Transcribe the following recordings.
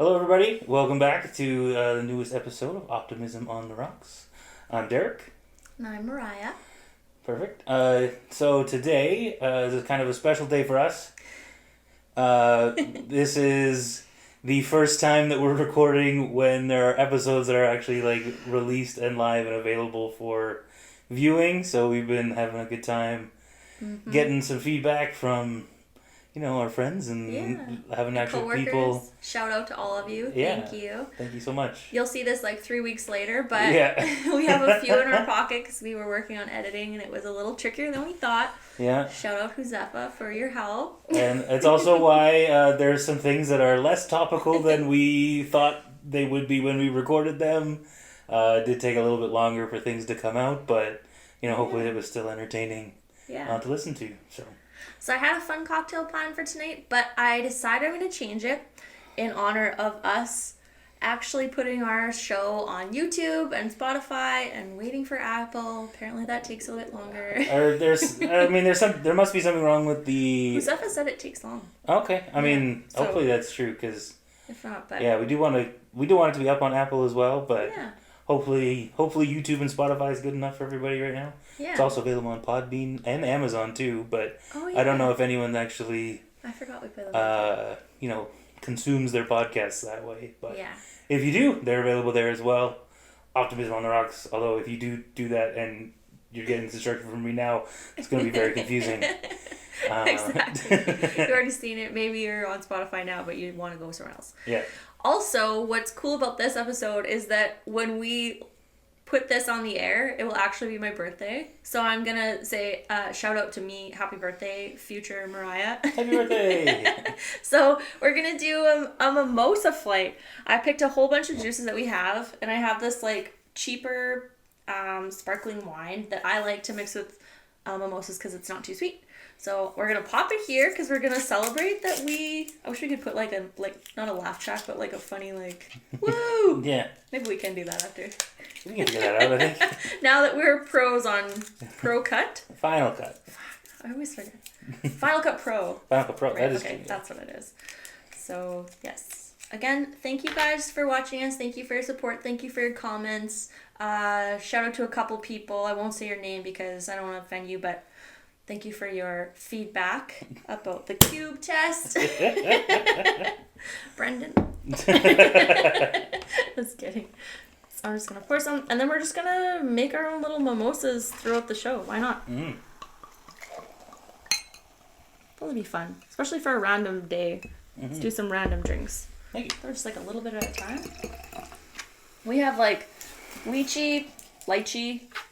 Hello, everybody. Welcome back to the newest episode of Optimism on the Rocks. I'm Derek. And I'm Myria. Perfect. So today is kind of a special day for us. This is the first time that we're recording when there are episodes that are actually released and live and available for viewing. So we've been having a good time getting some feedback from our friends and having actual coworkers. People. Shout out to all of you. Yeah. Thank you. Thank you so much. You'll see this 3 weeks later, but we have a few in our pocket because we were working on editing and it was a little trickier than we thought. Yeah. Shout out Huzefa for your help. And it's also why there's some things that are less topical than we thought they would be when we recorded them. It did take a little bit longer for things to come out, but hopefully it was still entertaining to listen to. So I had a fun cocktail plan for tonight, but I decided I'm going to change it in honor of us actually putting our show on YouTube and Spotify and waiting for Apple. Apparently that takes a little bit longer. There must be something wrong with the... Huzefa said it takes long. Okay. Hopefully that's true, because... If not, but... Yeah, we do want it to be up on Apple as well, but... Yeah. Hopefully YouTube and Spotify is good enough for everybody right now. Yeah. It's also available on Podbean and Amazon too, but I don't know if anyone actually I forgot we put them consumes their podcasts that way. But yeah. If you do, they're available there as well. Optimism on the Rocks. Although if you do that and you're getting this instruction from me now, it's going to be very confusing. Exactly. You've already seen it. Maybe you're on Spotify now, but you want to go somewhere else. Yeah. Also, what's cool about this episode is that when we put this on the air, it will actually be my birthday. So I'm going to say shout out to me. Happy birthday, future Myria. Happy birthday. So we're going to do a mimosa flight. I picked a whole bunch of juices that we have, and I have this cheaper sparkling wine that I like to mix with mimosas because it's not too sweet. So we're going to pop it here because we're going to celebrate that I wish we could put not a laugh track, but a funny woo! Yeah. Maybe we can do that after. We can figure that out, I think. Now that we're pros on Pro Cut. Final Cut. I always forget. Final Cut Pro. Final Cut Pro, right, that is okay, good. That's what it is. So, yes. Again, thank you guys for watching us. Thank you for your support. Thank you for your comments. Shout out to a couple people. I won't say your name because I don't want to offend you, but thank you for your feedback about the cube test. Brendan. Just kidding. So I'm just going to pour some, and then we're just going to make our own little mimosas throughout the show. Why not? That'll be fun, especially for a random day. Let's do some random drinks. Thank you. They're just a little bit at a time. We have lychee,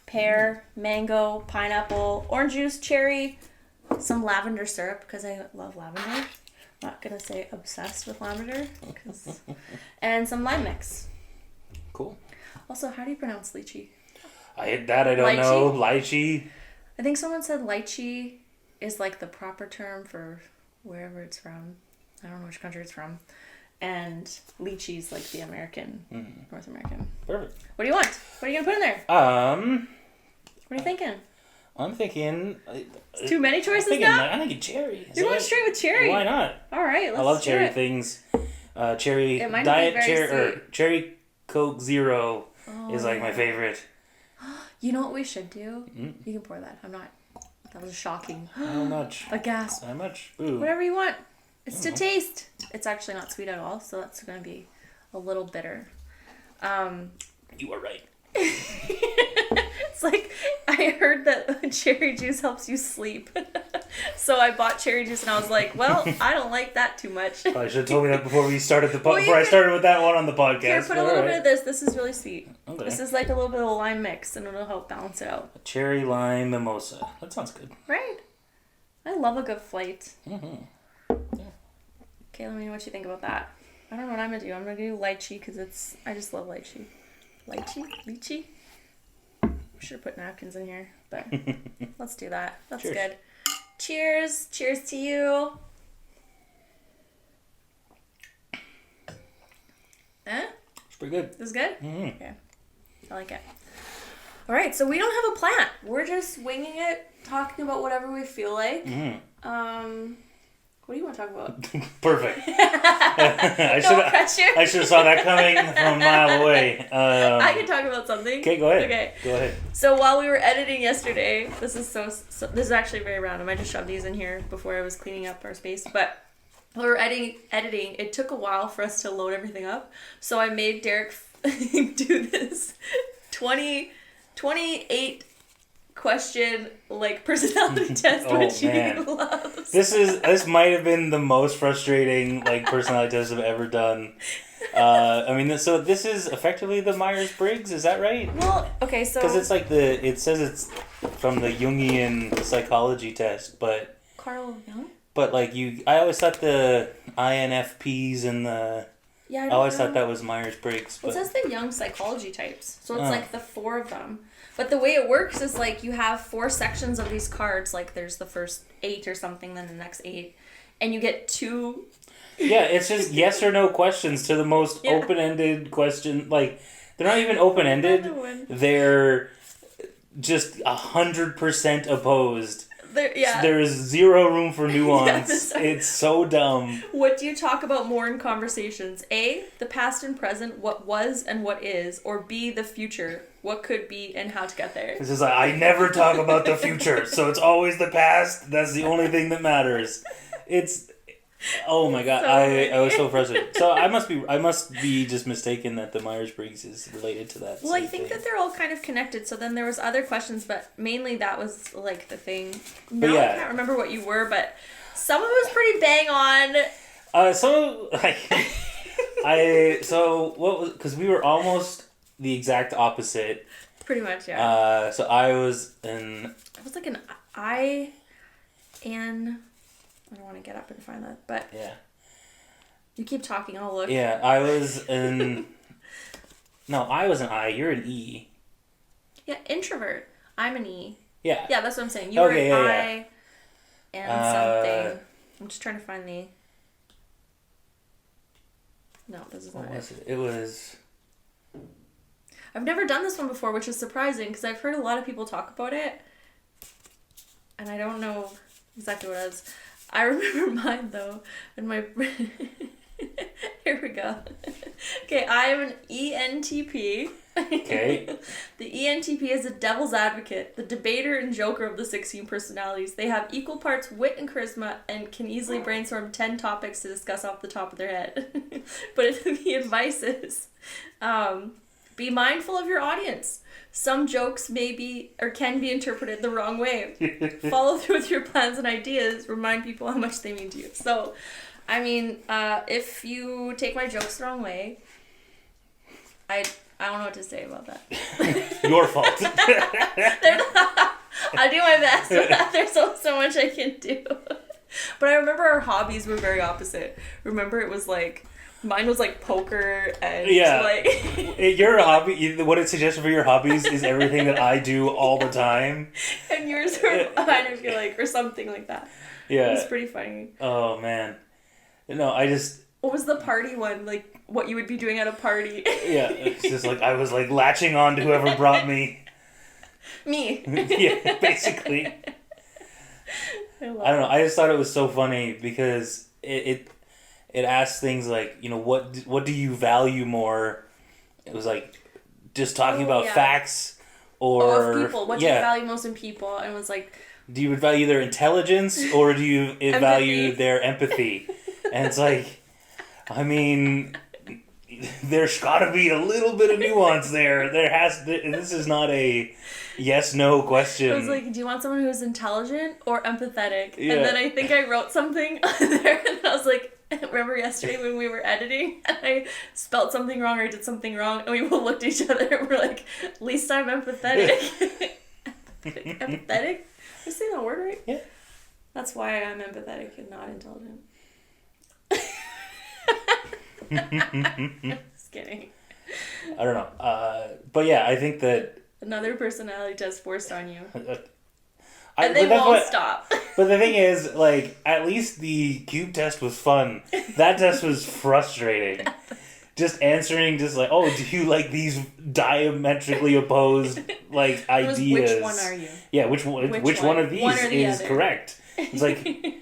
pear, mango, pineapple, orange juice, cherry, some lavender syrup because I love lavender. Not gonna say obsessed with lavender, and some lime mix. Cool. Also, how do you pronounce lychee? I don't know. Lychee. I think someone said lychee is the proper term for wherever it's from. I don't know which country it's from. And lychee is the American, North American. Perfect. What do you want? What are you gonna put in there? What are you thinking? I'm thinking. It's too many choices now? I'm thinking cherry. You're going straight with cherry. Why not? All right, let's I love do cherry it. things. Cherry It might diet be very cherry sweet. or cherry Coke Zero is my favorite. You know what we should do? You can pour that. I'm not. That was shocking. How much? A gasp. How much? Ooh. Whatever you want. It's to taste. It's actually not sweet at all, so that's going to be a little bitter. You are right. It's I heard that cherry juice helps you sleep. So I bought cherry juice and I was like, well, I don't like that too much. Probably should have told me that before we started I started with that one on the podcast. Here, put a little bit of this. This is really sweet. Okay. This is a little bit of lime mix and it'll help balance it out. A cherry lime mimosa. That sounds good. Right? I love a good flight. Mm-hmm. Yeah. Okay, let me know what you think about that. I don't know what I'm going to do. I'm going to do lychee because I just love lychee. Lychee? We should have put napkins in here, but let's do that. That's Cheers. good. Cheers. Cheers to you. It's pretty good. This is good? Mm-hmm. Okay. I like it. All right, so we don't have a plan. We're just winging it, talking about whatever we feel like. Mm-hmm. What do you want to talk about? Perfect. I should have saw that coming from a mile away. I can talk about something. Okay, go ahead. Okay. Go ahead. So while we were editing yesterday, this is this is actually very random. I just shoved these in here before I was cleaning up our space. But while we were editing, it took a while for us to load everything up. So I made Derek do this 28 question like personality test, which he loves. This might have been the most frustrating like personality test I've ever done. I mean, so this is effectively the Myers-Briggs, is that right? Well, okay, so because it's like it says it's from the Jungian psychology test, but Carl Jung. But like I always thought the INFPs and the I always thought that was Myers-Briggs. Well, it says the Jung psychology types, so it's like the 4 of them. But the way it works is like you have 4 sections of these cards. Like there's the first 8 or something, then the next 8, and you get 2. Yeah, it's just yes or no questions to the most open-ended question. Like they're not even open-ended. They're just 100% opposed. There is 0 room for nuance. It's so dumb. What do you talk about more in conversations? A, the past and present, what was and what is, or B, the future, what could be and how to get there. It's just like, I never talk about the future, so it's always the past. That's the only thing that matters. It's... Oh my god, I was so frustrated. So I must be just mistaken that the Myers-Briggs is related to that. Well, I think that they're all kind of connected. So then there was other questions, but mainly that was like the thing. Now I can't remember what you were, but some of it was pretty bang on. So what was, because we were almost the exact opposite. Pretty much, yeah. So I was an I don't want to get up and find that, but yeah. You keep talking, I'll look. Yeah, I was an... No, I was an I. You're an E. Yeah, introvert. I'm an E. Yeah. Yeah, that's what I'm saying. You were an I and something. I'm just trying to find the... No, this is not it. It was... I've never done this one before, which is surprising, because I've heard a lot of people talk about it, and I don't know exactly what it is. I remember mine though, and my here we go. Okay, I am an ENTP. Okay. The ENTP is a devil's advocate, the debater and joker of the 16 personalities. They have equal parts wit and charisma and can easily brainstorm 10 topics to discuss off the top of their head. But the advice is, be mindful of your audience. Some jokes may be or can be interpreted the wrong way. Follow through with your plans and ideas. Remind people how much they mean to you. So, I mean, if you take my jokes the wrong way, I don't know what to say about that. Your fault. I do my best, but there's so much I can do. But I remember our hobbies were very opposite. Remember it was like... Mine was like poker and like... Your hobby, what it suggests for your hobbies is everything that I do all the time. And yours were fine, I feel like, or something like that. Yeah. It was pretty funny. Oh, man. No, I just... What was the party one? Like, what you would be doing at a party? Yeah, it's just like I was like latching on to whoever brought me. Me. Yeah, basically. I don't know, I just thought it was so funny because it asks things like, you know, what do you value more? It was like just talking about facts or of people. What do you value most in people? And it was like, do you value their intelligence or do you value their empathy? And it's like, I mean, there's got to be a little bit of nuance there. This is not a yes/no question. I was like, do you want someone who's intelligent or empathetic? Yeah. And then I think I wrote something there, and I was like, remember yesterday when we were editing, and I spelled something wrong or I did something wrong, and we both looked at each other and we're like, at least I'm empathetic. Empathetic? Did I say that word right? Yeah. That's why I'm empathetic and not intelligent. Just kidding. I don't know. But yeah, I think that... Another personality test forced on you. And they won't stop. But the thing is, like, at least the cube test was fun. That test was frustrating. Just answering, just like, oh, do you like these diametrically opposed, like, ideas? Which one are you? Yeah, which one of these is correct? It's like,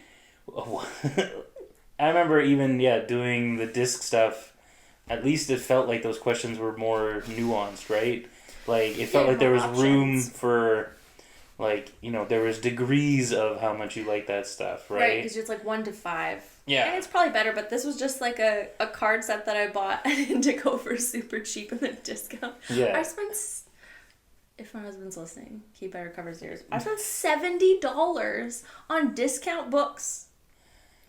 I remember even doing the disc stuff. At least it felt like those questions were more nuanced, right? Like it felt like there was room for, like, there was degrees of how much you like that stuff, right? Right, because it's like 1 to 5. Yeah. And it's probably better, but this was just like a card set that I bought to go for super cheap and then discount. Yeah. I spent, if my husband's listening, he better cover his ears. I spent $70 on discount books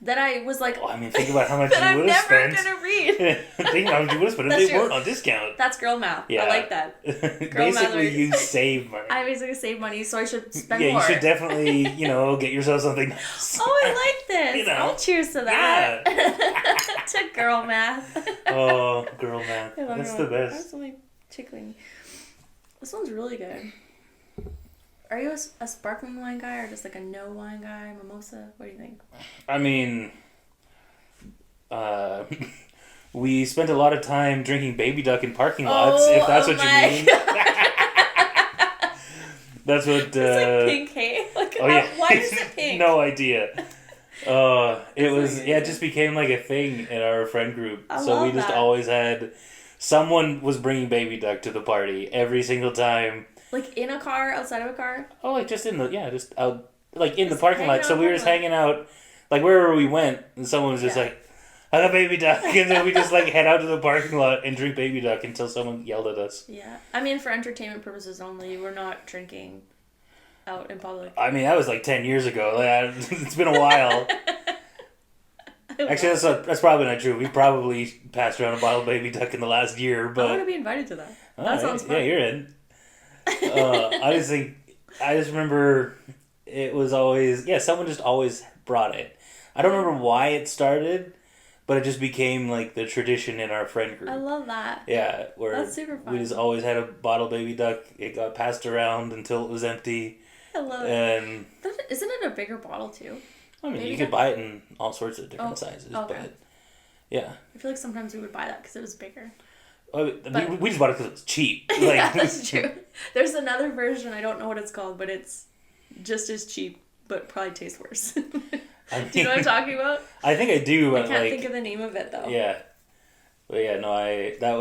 that I was like... Oh, I mean, think about how much you would have spent. that I'm never going to read. Think about how much you would have spent if they weren't on discount. That's girl math. Yeah. I like that. Basically, you save money. I basically save money, so I should spend more. Yeah, you should definitely, get yourself something nice. Oh, I like this. I'll cheers to that. Yeah. To girl math. Oh, girl math. That's the best. That's only tickling. This one's really good. Are you a sparkling wine guy or just like a no wine guy, mimosa? What do you think? I mean, we spent a lot of time drinking baby duck in parking lots, if that's what you mean. That's what... It's like pink, hey? Like, why is it pink? No idea. It just became like a thing in our friend group. So we just always had... Someone was bringing baby duck to the party every single time. Like in a car, outside of a car? Oh, like just in the, just out, like in the parking lot. So we were just hanging out, like wherever we went, and someone was just like, I got baby duck. And then we just like head out to the parking lot and drink baby duck until someone yelled at us. Yeah. I mean, for entertainment purposes only, we're not drinking out in public. I mean, that was like 10 years ago. It's been a while. Actually, that's probably not true. We probably passed around a bottle of baby duck in the last year, but... I want to be invited to that. That sounds fun. Yeah, you're in. I just remember it was always... Yeah, someone just always brought it. I don't remember why it started, but it just became like the tradition in our friend group. I love that. Yeah, where that's super fun. We just always had a bottle of baby duck. It got passed around until it was empty. I love it. Isn't it a bigger bottle too? I mean, you could buy it in all sorts of different sizes, but yeah. I feel like sometimes we would buy that because it was bigger. We just bought it because it was cheap. Like, yeah, that's true. There's another version, I don't know what it's called, but it's just as cheap, but probably tastes worse. Do you know what I'm talking about? I think I do, but I can't think of the name of it though. Yeah. But yeah, no, that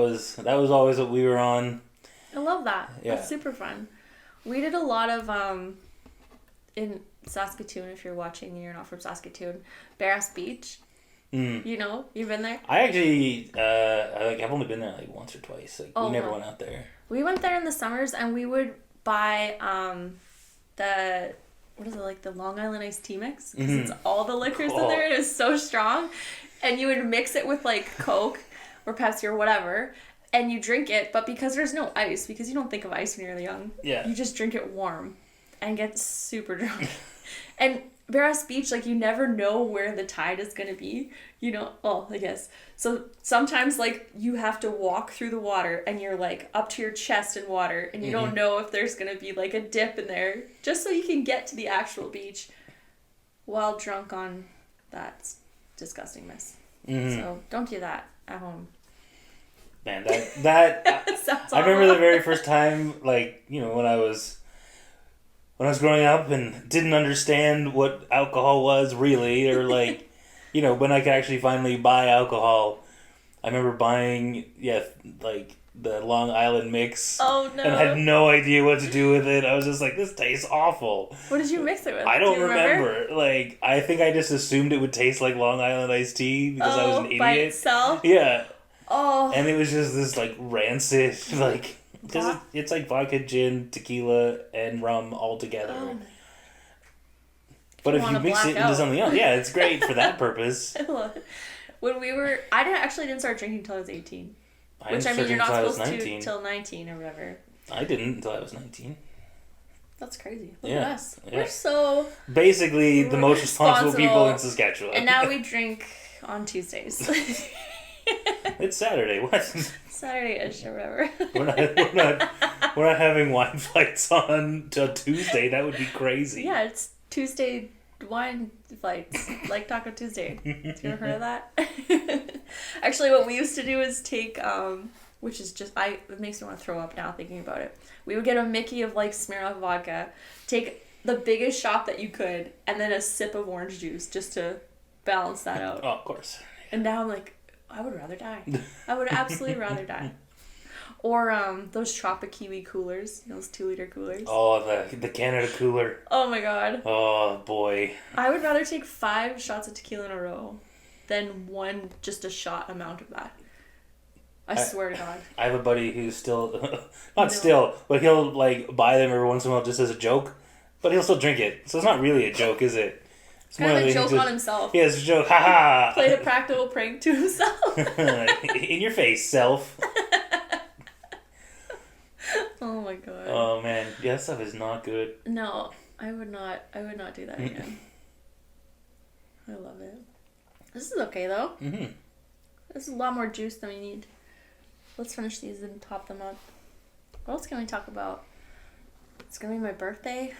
was always what we were on. I love that. Yeah. That's super fun. We did a lot of in Saskatoon, if you're watching and you're not from Saskatoon, Barras Beach. You know, you've been there? I actually, I've only been there like once or twice. Like, we never went out there. We went there in the summers, and we would buy the Long Island iced tea mix, because it's all the liquors in there. It is so strong, and you would mix it with like Coke or Pepsi or whatever, and you drink it. But because there's no ice, because you don't think of ice when you're young, you just drink it warm and get super drunk. And Barras Beach, like, you never know where the tide is going to be, you know? Well, I guess. So sometimes, like, you have to walk through the water and you're, like, up to your chest in water and you don't know if there's going to be, like, a dip in there just so you can get to the actual beach while drunk on that disgustingness. So don't do that at home. Man, that sounds I remember the very first time, like, you know, when I was growing up and didn't understand what alcohol was really, or like, you know, when I could actually finally buy alcohol, I remember buying, like the Long Island mix. Oh no! And I had no idea what to do with it. I was just like, this tastes awful. What did you mix it with? I don't remember. Like, I think I just assumed it would taste like Long Island iced tea because I was an idiot. By itself? Yeah. Oh. And it was just this like rancid, like. Because it's like vodka, gin, tequila, and rum all together. Oh. But if you mix it into something else, it's great for that purpose. When I didn't start drinking until I was 18. Which, I mean, you're not supposed to till 19 or whatever. I didn't until I was 19. That's crazy. Look at us. Yeah. We're so... Basically, the most responsible people in Saskatchewan. And now we drink on Tuesdays. It's Saturday. What? Saturday-ish or whatever. We're not having wine flights on till Tuesday. That would be crazy. Yeah, it's Tuesday wine flights, like Taco Tuesday. Have you ever heard of that? Actually, what we used to do is take, which is just, it makes me want to throw up now thinking about it. We would get a Mickey of like Smirnoff vodka, take the biggest shot that you could, and then a sip of orange juice just to balance that out. Oh, of course. And now I'm like, I would rather die. I would absolutely rather die. Or those Tropic Kiwi coolers, those 2-liter coolers. Oh, the Canada cooler. Oh my god. Oh boy. I would rather take 5 shots of tequila in a row than just a shot amount of that. I swear to God. I have a buddy who's still, but he'll like buy them every once in a while just as a joke, but he'll still drink it. So it's not really a joke, is it? It's kind of a joke on himself. Yeah, it's a joke. Ha ha. Played a practical prank to himself. In your face, self. Oh my god. Oh man, yeah, that stuff is not good. No, I would not do that again. I love it. This is okay though. Mm-hmm. This is a lot more juice than we need. Let's finish these and top them up. What else can we talk about? It's gonna be my birthday.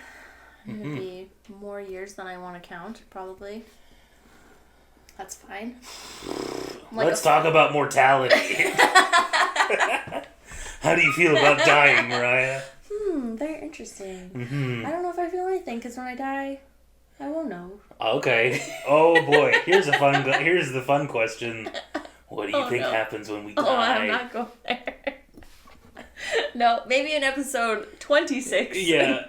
I'm gonna be more years than I want to count, probably. That's fine. Let's talk about mortality. How do you feel about dying, Myria? Very interesting. Mm-hmm. I don't know if I feel anything, because when I die, I won't know. Okay. Oh boy, here's the fun question. What do you think happens when we die? Oh, I'm not going there. No, maybe in episode 26. Yeah.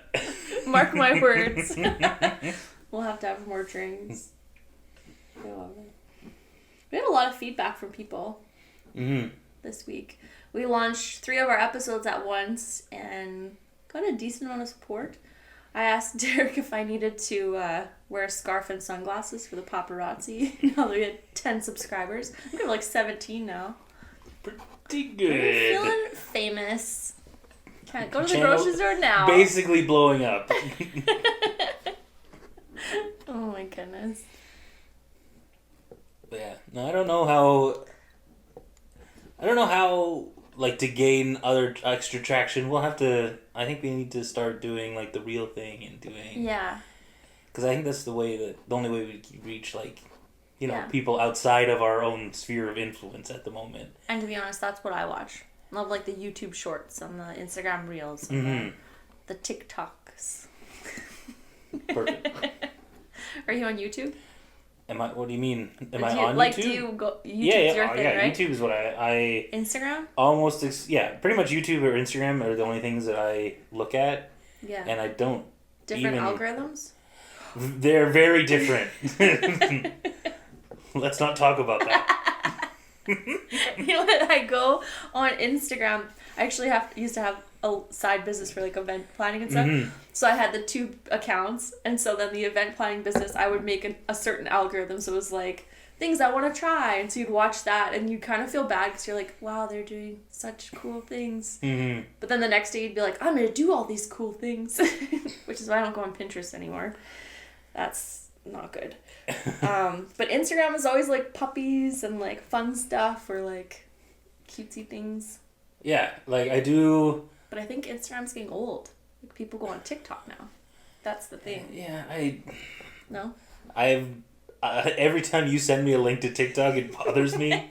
Mark my words. We'll have to have more drinks. I love it. We had a lot of feedback from people this week. We launched 3 of our episodes at once and got a decent amount of support. I asked Derek if I needed to wear a scarf and sunglasses for the paparazzi. Now that we had 10 subscribers. I think we have like 17 now. Pretty good. I'm feeling famous. Can't go to the grocery store now. Basically blowing up. Oh my goodness. Yeah. No, I don't know how like to gain other extra traction. I think we need to start doing like the real thing and doing. Yeah. Because I think that's the only way we can reach like, people outside of our own sphere of influence at the moment. And to be honest, that's what I watch. I love like the YouTube shorts and the Instagram reels and the TikToks. Perfect. Are you on YouTube? What do you mean? Am I on like, YouTube? do you go... YouTube's your thing, right? YouTube is what I... Instagram? Almost... pretty much YouTube or Instagram are the only things that I look at. Yeah. And I don't Different algorithms? They're very different. Let's not talk about that. You know what? I go on Instagram. I actually used to have a side business for like event planning and stuff. So I had the 2 accounts, and so then the event planning business, I would make a certain algorithm. So it was like things I want to try, and so you'd watch that, and you kind of feel bad because you're like, wow, they're doing such cool things. But then the next day you'd be like, I'm gonna do all these cool things, which is why I don't go on Pinterest anymore. That's not good. But Instagram is always like puppies and like fun stuff or like cutesy things. Yeah, like I do. But I think Instagram's getting old. Like people go on TikTok now. That's the thing. Yeah, No? every time you send me a link to TikTok, it bothers me.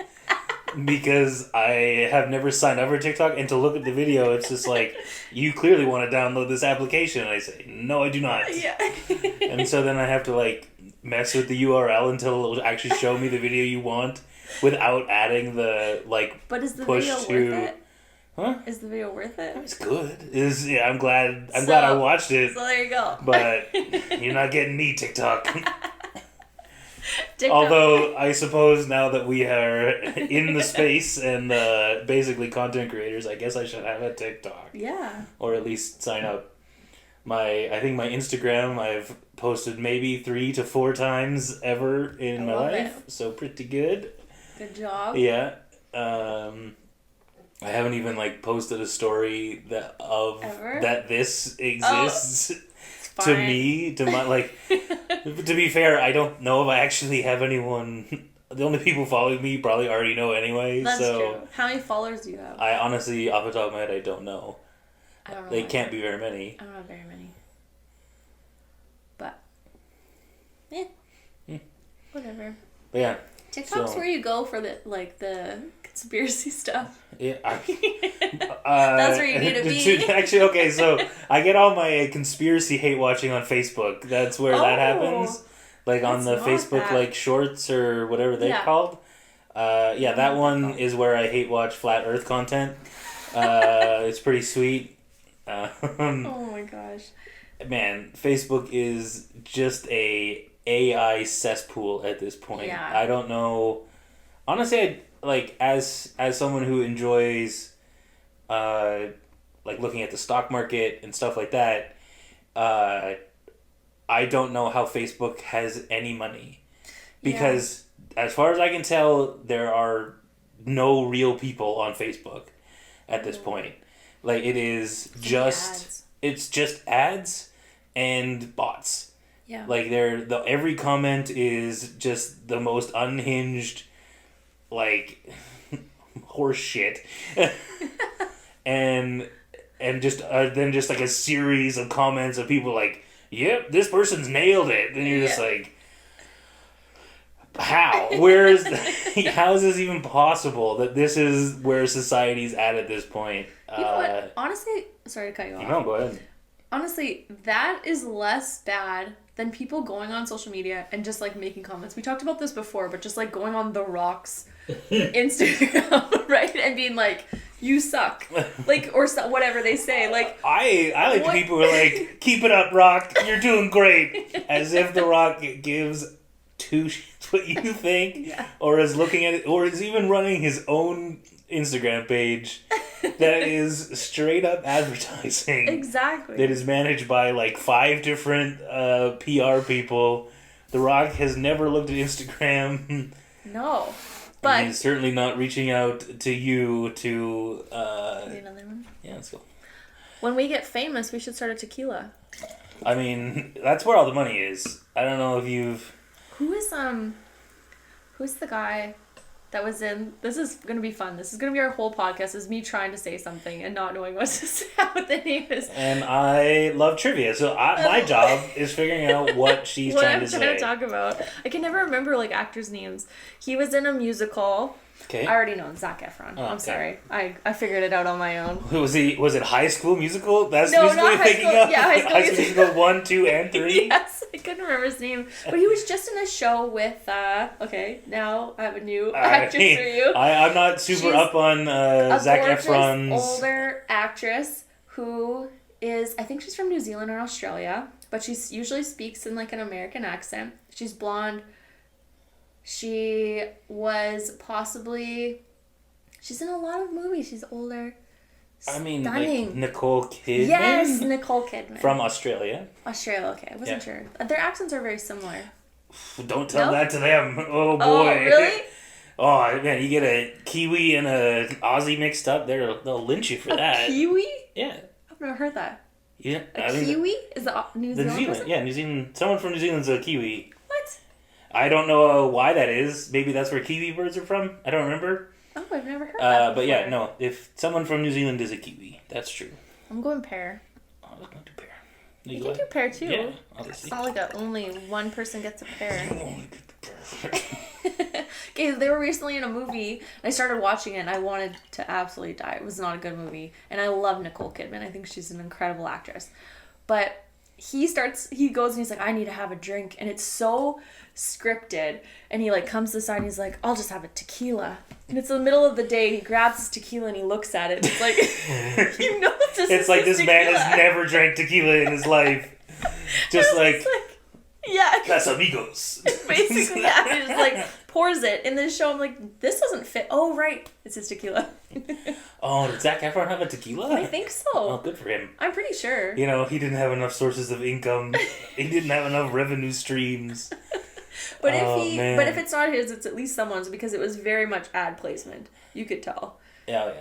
Because I have never signed up for TikTok, and to look at the video, it's just like, you clearly want to download this application. And I say, no, I do not. Yeah. And so then I have to like mess with the URL until it will actually show me the video you want without adding the like. But is the push video to, worth it? Huh? Is the video worth it? It's good. I'm glad I watched it. So there you go. But you're not getting me, TikTok. TikTok. Although I suppose now that we are in the space and basically content creators, I guess I should have a TikTok. Yeah. Or at least sign up. I think my Instagram I've posted maybe 3 to 4 times ever in my life. So pretty good. Good job. Yeah. I haven't even like posted a story that this exists. To me, to my like, to be fair, I don't know if I actually have anyone. The only people following me probably already know anyway. That's so true. How many followers do you have? I honestly, off the top of my head, I don't know. I don't know. They can't be very many. I don't have very many. But, whatever. But yeah. TikTok's where you go for the conspiracy stuff. Yeah, that's where you need to be. Actually, okay, so I get all my conspiracy hate watching on Facebook. That's where that happens. like on the Facebook like shorts or whatever they're called. That one is where I hate watch flat Earth content. It's pretty sweet. Oh my gosh. Man, Facebook is just a AI cesspool at this point. Yeah. I don't know. Honestly, as someone who enjoys looking at the stock market and stuff like that, I don't know how Facebook has any money. Because as far as I can tell, there are no real people on Facebook at this point. Like, it is it's just ads and bots. Yeah. Like, every comment is just the most unhinged, like, horse shit. and just then just like a series of comments of people like, yep, this person's nailed it. And you're just like, how? How is this even possible that this is where society's at this point? You know what? Honestly, sorry to cut you off. No, go ahead. Honestly, that is less bad than people going on social media and just like making comments. We talked about this before, but just like going on The Rock's Instagram, right? And being like, you suck. Like, or whatever they say. Like, I like the people who are like, keep it up, Rock. You're doing great. As if The Rock gives two shits what you think. Yeah. Or is looking at it, or is even running his own Instagram page that is straight up advertising. Exactly. That is managed by like 5 different PR people. The Rock has never looked at Instagram. No. But and he's certainly not reaching out to you to another one? Yeah, let's go. When we get famous, we should start a tequila. I mean, that's where all the money is. I don't know if you've who's the guy that was in... This is going to be fun. This is going to be our whole podcast. This is me trying to say something and not knowing what to say, what the name is. And I love trivia, so my job is figuring out what she's trying to say. What I'm trying to talk about. I can never remember, like, actors' names. He was in a musical. Okay. I already know Zac Efron. Oh, I'm sorry. I figured it out on my own. Was it High School Musical? That's no, musical not you're High thinking School. of? Yeah, High School Musical 1, 2, and 3? Yes, I couldn't remember his name. But he was just in a show with, okay, now I have a new actress for you. I'm not super up on Zac Efron's... older actress who is, I think she's from New Zealand or Australia, but she usually speaks in like an American accent. She's blonde. She was possibly... She's in a lot of movies. She's older. I mean, stunning. like Nicole Kidman? Yes, Nicole Kidman. From Australia. Australia, okay. I wasn't sure. Their accents are very similar. Don't tell that to them. Oh, boy. Oh, really? Oh, man, you get a Kiwi and a Aussie mixed up, they'll lynch you for that. Kiwi? Yeah. I've never heard that. Yeah. Kiwi? Is the New Zealand person? Yeah, New Zealand. Someone from New Zealand's a Kiwi. What? I don't know why that is. Maybe that's where Kiwi birds are from. I don't remember. Oh, I've never heard that before. But yeah, no. If someone from New Zealand is a Kiwi, that's true. I'm going pear. Oh, I was going to do pear. You can do pear too. Yeah, it's not like only one person gets a pear. Only get the pear. Okay, they were recently in a movie. I started watching it and I wanted to absolutely die. It was not a good movie. And I love Nicole Kidman. I think she's an incredible actress. But he goes and he's like, I need to have a drink. And it's so scripted. And he like comes to the side and he's like, I'll just have a tequila. And it's the middle of the day. He grabs his tequila and he looks at it. It's like, you know it's like this man has never drank tequila in his life. Just like yeah. Las amigos. Basically, yeah. He just like pours it. In this show, I'm like, this doesn't fit. Oh, right. It's his tequila. Oh, did Zac Efron have a tequila? I think so. Oh, good for him. I'm pretty sure. You know, he didn't have enough sources of income. He didn't have enough revenue streams. But if it's not his, it's at least someone's because it was very much ad placement. You could tell. Yeah.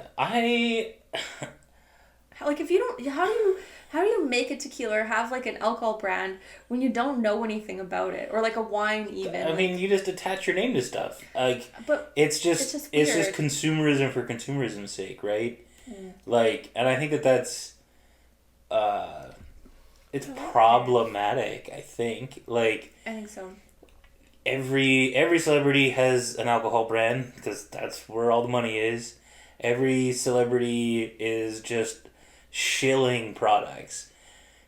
Like if you don't, how do you make a tequila or have like an alcohol brand when you don't know anything about it, or like a wine even? I mean, you just attach your name to stuff. Like, but it's just consumerism for consumerism's sake, right? Mm. Like, and I think that's it's problematic. I think so. Every celebrity has an alcohol brand because that's where all the money is. Every celebrity is just shilling products.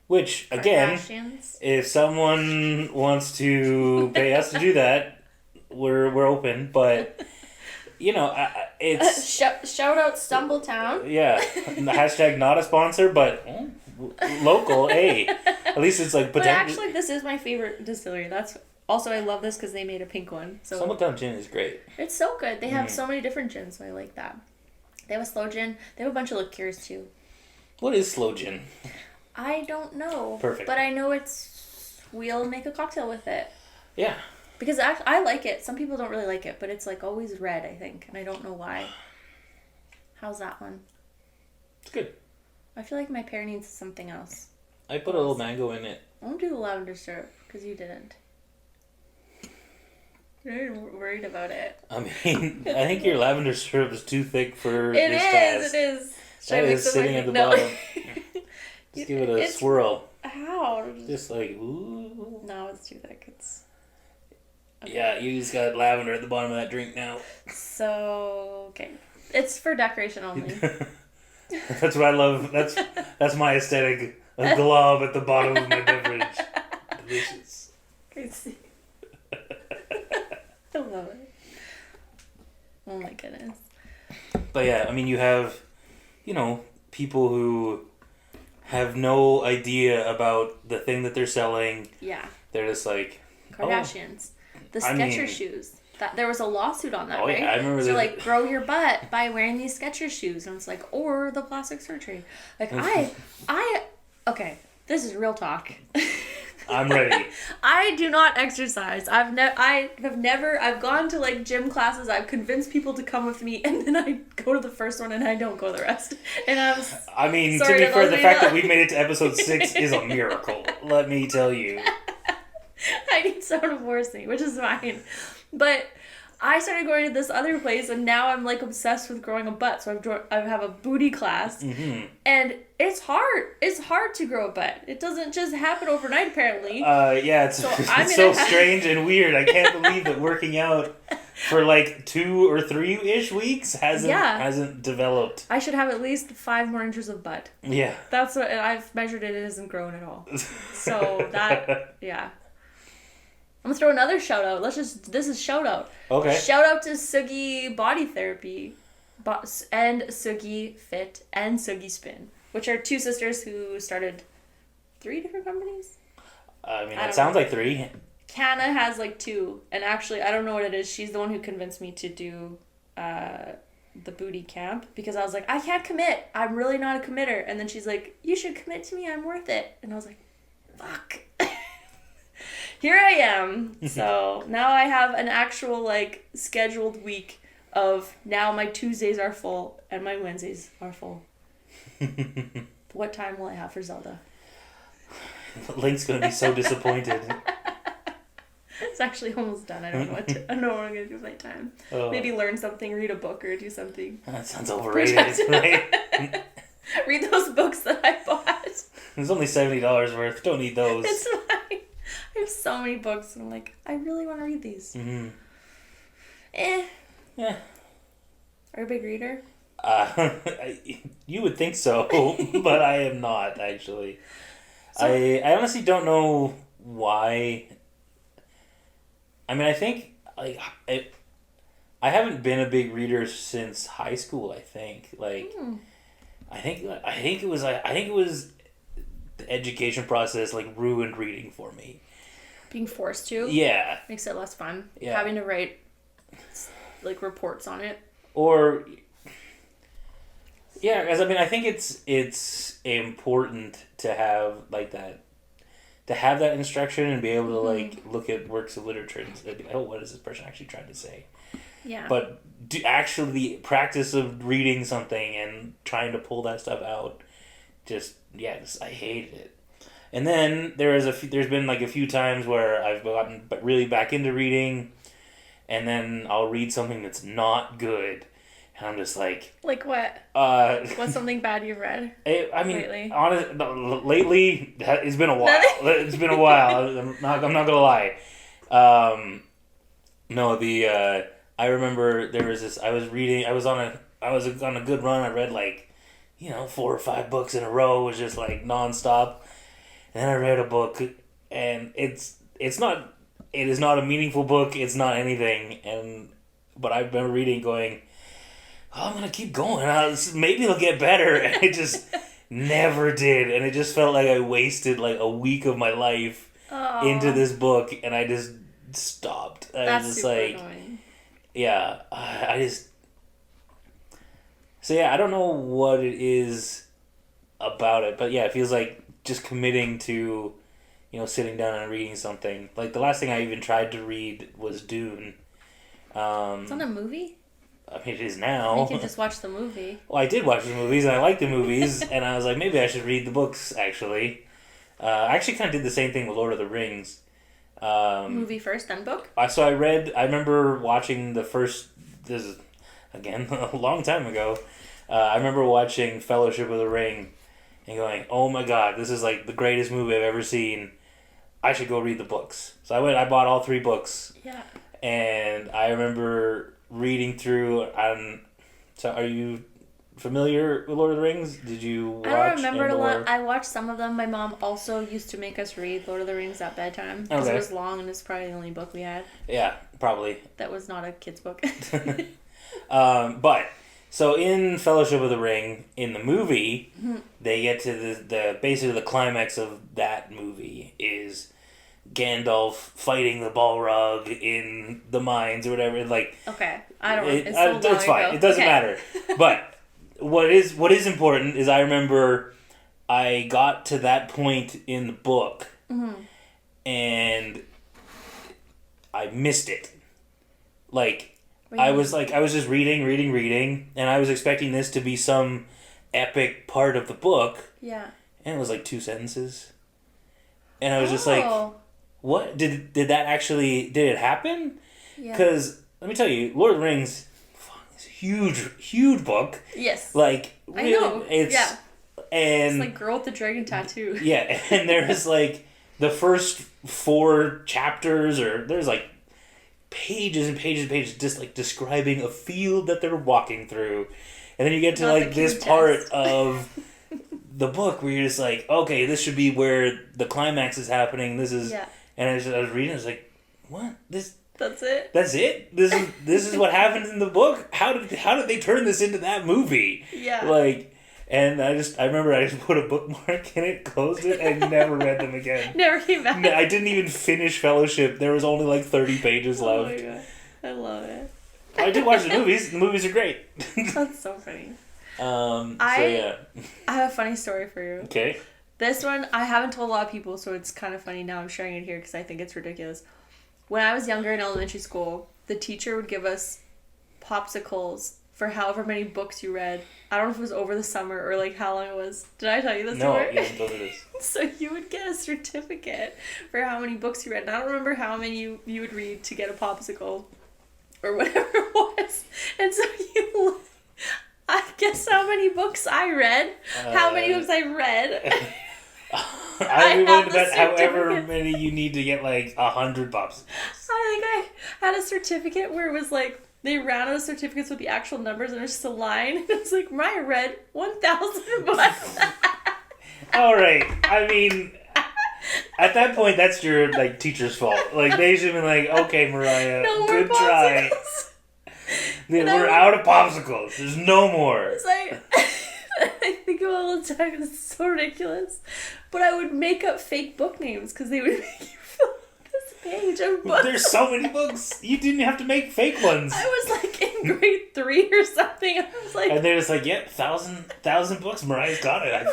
Which, again, Kardashians. if someone wants to pay us to do that, we're open. But, you know, it's... Shout out Stumbletown. Yeah. Hashtag not a sponsor, but local, hey. At least it's like But potential. actually, this is my favorite distillery. That's also, I love this because they made a pink one. So Stumbletown gin is great. it's so good. They have so many different gins, so I like that. They have a slow gin. They have a bunch of liqueurs too. What is slow gin? I don't know. Perfect. But I know we'll make a cocktail with it. Yeah. Because I like it. Some people don't really like it, but it's like always red, I think. And I don't know why. How's that one? It's good. I feel like my pear needs something else. I put a little mango in it. I won't do the lavender syrup because you didn't. You're worried about it. I mean, I think your lavender syrup is too thick for It this is. task. It is. That is sitting at the bottom. Just give it a swirl. How? Just like, ooh. No, it's too thick. It's... Okay. Yeah, you just got lavender at the bottom of that drink now. So, okay. It's for decoration only. That's what I love. That's my aesthetic. A glob at the bottom of my beverage. Delicious. I see. I love it. Oh my goodness. But yeah, I mean, you have, people who have no idea about the thing that they're selling. Yeah. They're just like... Kardashians. The Skechers shoes. There was a lawsuit on that, right? Yeah, I remember so, like, grow your butt by wearing these Skechers shoes. And it's like, or the plastic surgery. Like, okay, this is real talk. I'm ready. I do not exercise. I've gone to like gym classes. I've convinced people to come with me, and then I go to the first one and I don't go the rest. And I mean, to be fair, the fact that we've made it to episode 6 is a miracle. Let me tell you. I need someone to force me, which is fine. But I started going to this other place, and now I'm like obsessed with growing a butt. So I have a booty class, and it's hard. It's hard to grow a butt. It doesn't just happen overnight, apparently. Yeah, it's so strange and weird. I can't believe that working out for like 2 or 3-ish weeks hasn't developed. I should have at least 5 more inches of butt. Yeah, that's what I've measured. It hasn't grown at all. So yeah. I'm gonna throw another shout out. This is shout out. Okay. Shout out to Sugi Body Therapy, and Sugi Fit and Sugi Spin, which are 2 sisters who started 3 different companies. I mean, that sounds like 3. Kana has like 2, and actually, I don't know what it is. She's the one who convinced me to do the booty camp because I was like, I can't commit. I'm really not a committer. And then she's like, you should commit to me. I'm worth it. And I was like, fuck. Here I am. So now I have an actual like scheduled week of now my Tuesdays are full and my Wednesdays are full. What time will I have for Zelda? Link's gonna be so disappointed. It's actually almost done. I don't know what I'm gonna do with my time. Maybe learn something, read a book, or do something. That sounds overrated, right? Read those books that I bought. There's only $70 worth. Don't need those. It's fine. I have so many books, and I'm like, I really want to read these. Mm-hmm. Yeah. Are you a big reader? You would think so, but I am not, actually. So, I honestly don't know why. I mean, I think like I haven't been a big reader since high school. I think I think it was the education process like ruined reading for me. Being forced to? Yeah. Makes it less fun. Yeah. Having to write like reports on it. Or yeah, because I mean I think it's important to have like that, to have that instruction and be able to like look at works of literature and say, oh, what is this person actually trying to say? Yeah. But actually the practice of reading something and trying to pull that stuff out, I hated it. And then there's been like a few times where I've gotten really back into reading, and then I'll read something that's not good, and I'm just like... Like what? What's something bad you've read? Lately? Lately, it's been a while. It's been a while. I'm not gonna lie. I remember there was this. I was on a good run. I read like, 4 or 5 books in a row. It was just like nonstop. And then I read a book, and it is not a meaningful book. It's not anything, but I remember reading, going, oh, I'm gonna keep going. Maybe it'll get better, and it just never did. And it just felt like I wasted like a week of my life into this book, and I just stopped. I was just super like, annoying. Yeah, I just. So yeah, I don't know what it is about it, but yeah, it feels like just committing to, sitting down and reading something. Like the last thing I even tried to read was Dune. It's not a movie? I mean, it is now. You can just watch the movie. Well, I did watch the movies, and I liked the movies, and I was like, maybe I should read the books, actually. I actually kind of did the same thing with Lord of the Rings. Movie first, then book? I remember watching the first, this is, again, a long time ago. I remember watching Fellowship of the Ring and going, oh my god, this is like the greatest movie I've ever seen. I should go read the books. So I bought all 3 books. Yeah. And I remember reading through, so are you familiar with Lord of the Rings? Did you watch? I don't remember it a lot. I watched some of them. My mom also used to make us read Lord of the Rings at bedtime. Because it was long and it's probably the only book we had. Yeah, probably. That was not a kid's book. But, so in Fellowship of the Ring, in the movie, they get to the basically the climax of that movie is Gandalf fighting the Balrog in the mines or whatever. Like, okay, I don't know. It's fine. Ago. It doesn't matter. But what is important is I remember I got to that point in the book and I missed it. Like, I was just reading, and I was expecting this to be some epic part of the book. Yeah. And it was like 2 sentences. And I was just like, what? Did it happen? Yeah. Because, let me tell you, Lord of the Rings, it's a huge book. Yes. Like, really, I know. and it's like Girl with the Dragon Tattoo. Yeah, and there's like the first 4 chapters, or there's like pages and pages and pages just like describing a field that they're walking through. And then you get to like this part of the book where you're just like, okay, this should be where the climax is happening. This is, and I was reading, I was like, what? That's it? That's it? This is what happened in the book? How did they turn this into that movie? Yeah. Like, and I remember I just put a bookmark in it, closed it, and never read them again. Never came back. I didn't even finish Fellowship. There was only like 30 pages left. Oh my god. I love it. I did watch the movies. The movies are great. That's so funny. I have a funny story for you. Okay. This one, I haven't told a lot of people, so it's kind of funny now. I'm sharing it here because I think it's ridiculous. When I was younger in elementary school, the teacher would give us popsicles for however many books you read. I don't know if it was over the summer or like how long it was. Did I tell you this story? No, you told me this. So you would get a certificate for how many books you read. And I don't remember how many you would read to get a popsicle or whatever it was. And so I guess how many books I read. How many books I read. I would willing to bet however many you need to get like 100 popsicles. I think I had a certificate where it was like, they ran out of certificates with the actual numbers and it's just a line. And it's like, Myria read 1,000 books. All right. I mean, at that point, that's your like teacher's fault. Like, they should have been like, okay, Myria, good try. We're out of popsicles. There's no more. It's like, I think about it all the time. It's so ridiculous. But I would make up fake book names because they would make you fill this page of books. There's so many books. You didn't have to make fake ones. I was like in grade 3 or something. I was like, and they're just like, yep, 1,000 books. Myria's got it.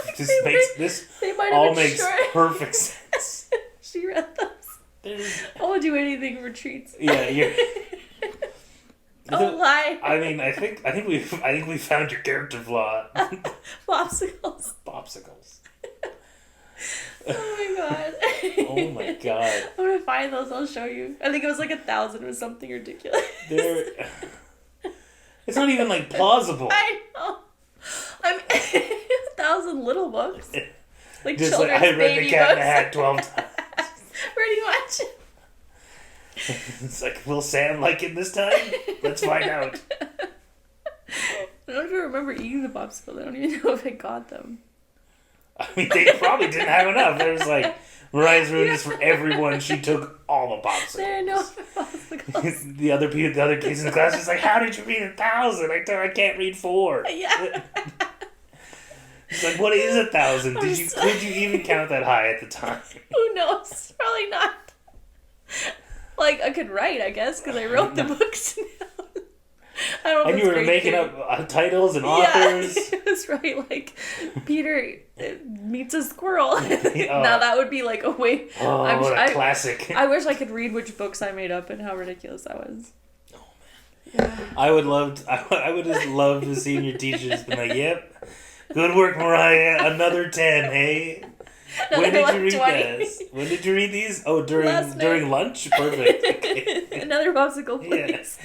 This all makes perfect sense. She read those. I'll do anything for treats. Yeah, you're. Don't lie. I mean, I think we found your character flaw. Popsicles. Oh my god. Oh my god. I'm gonna find those. I'll show you. I think it was like 1,000 or something ridiculous. It's not even like plausible. I know. I'm 1,000 little books. Like just children's like I read baby The Cat in books. the Hat 12 times. Pretty much. It's like, will Sam like it this time? Let's find out. I don't even remember eating the popsicle. I don't even know if I got them. I mean, they probably didn't have enough. There was like, Mariah's ruined this for everyone. She took all the popsicles. There are no popsicles. the other kids in the class was like, "How did you read 1,000? I can't read 4." Yeah. It's like, what is 1,000? Could you even count that high at the time? Who knows? Probably not. Like, I could write, I guess, because I wrote the books down. I don't know. And you were making up titles and authors. Yeah, it was right. Like, Peter meets a squirrel. Now that would be like a way. Oh, what a classic! I wish I could read which books I made up and how ridiculous that was. Oh man, yeah. I would just love to see your teachers be like, "Yep, good work, Myria. Another 10, hey." When did you read 20. this? When did you read these? Oh, during lunch? Perfect. Okay. Another popsicle, please.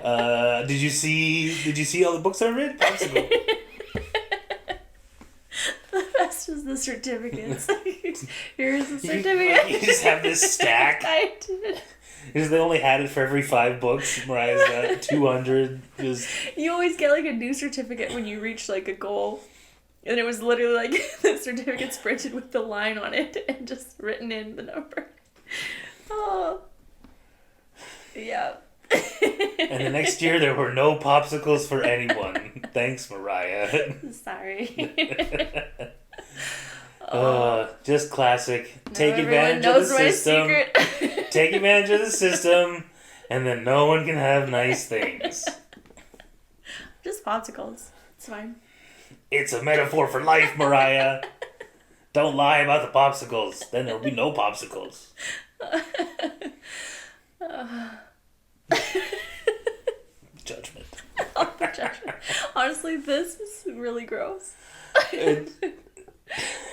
Yeah. Did you see all the books I read? Popsicle. The best is the certificates. Here's the certificate. You just have this stack. I did. Because they only had it for every 5 books. Mariah's got 200. You always get like a new certificate when you reach like a goal. And it was literally like the certificate's printed with the line on it and just written in the number. Oh. Yeah. And the next year there were no popsicles for anyone. Thanks, Myria. Sorry. Just classic. Now Take advantage of the system. Secret. Take advantage of the system, and then no one can have nice things. Just popsicles. It's fine. It's a metaphor for life, Myria. Don't lie about the popsicles. Then there'll be no popsicles. Judgment. Honestly, this is really gross. It's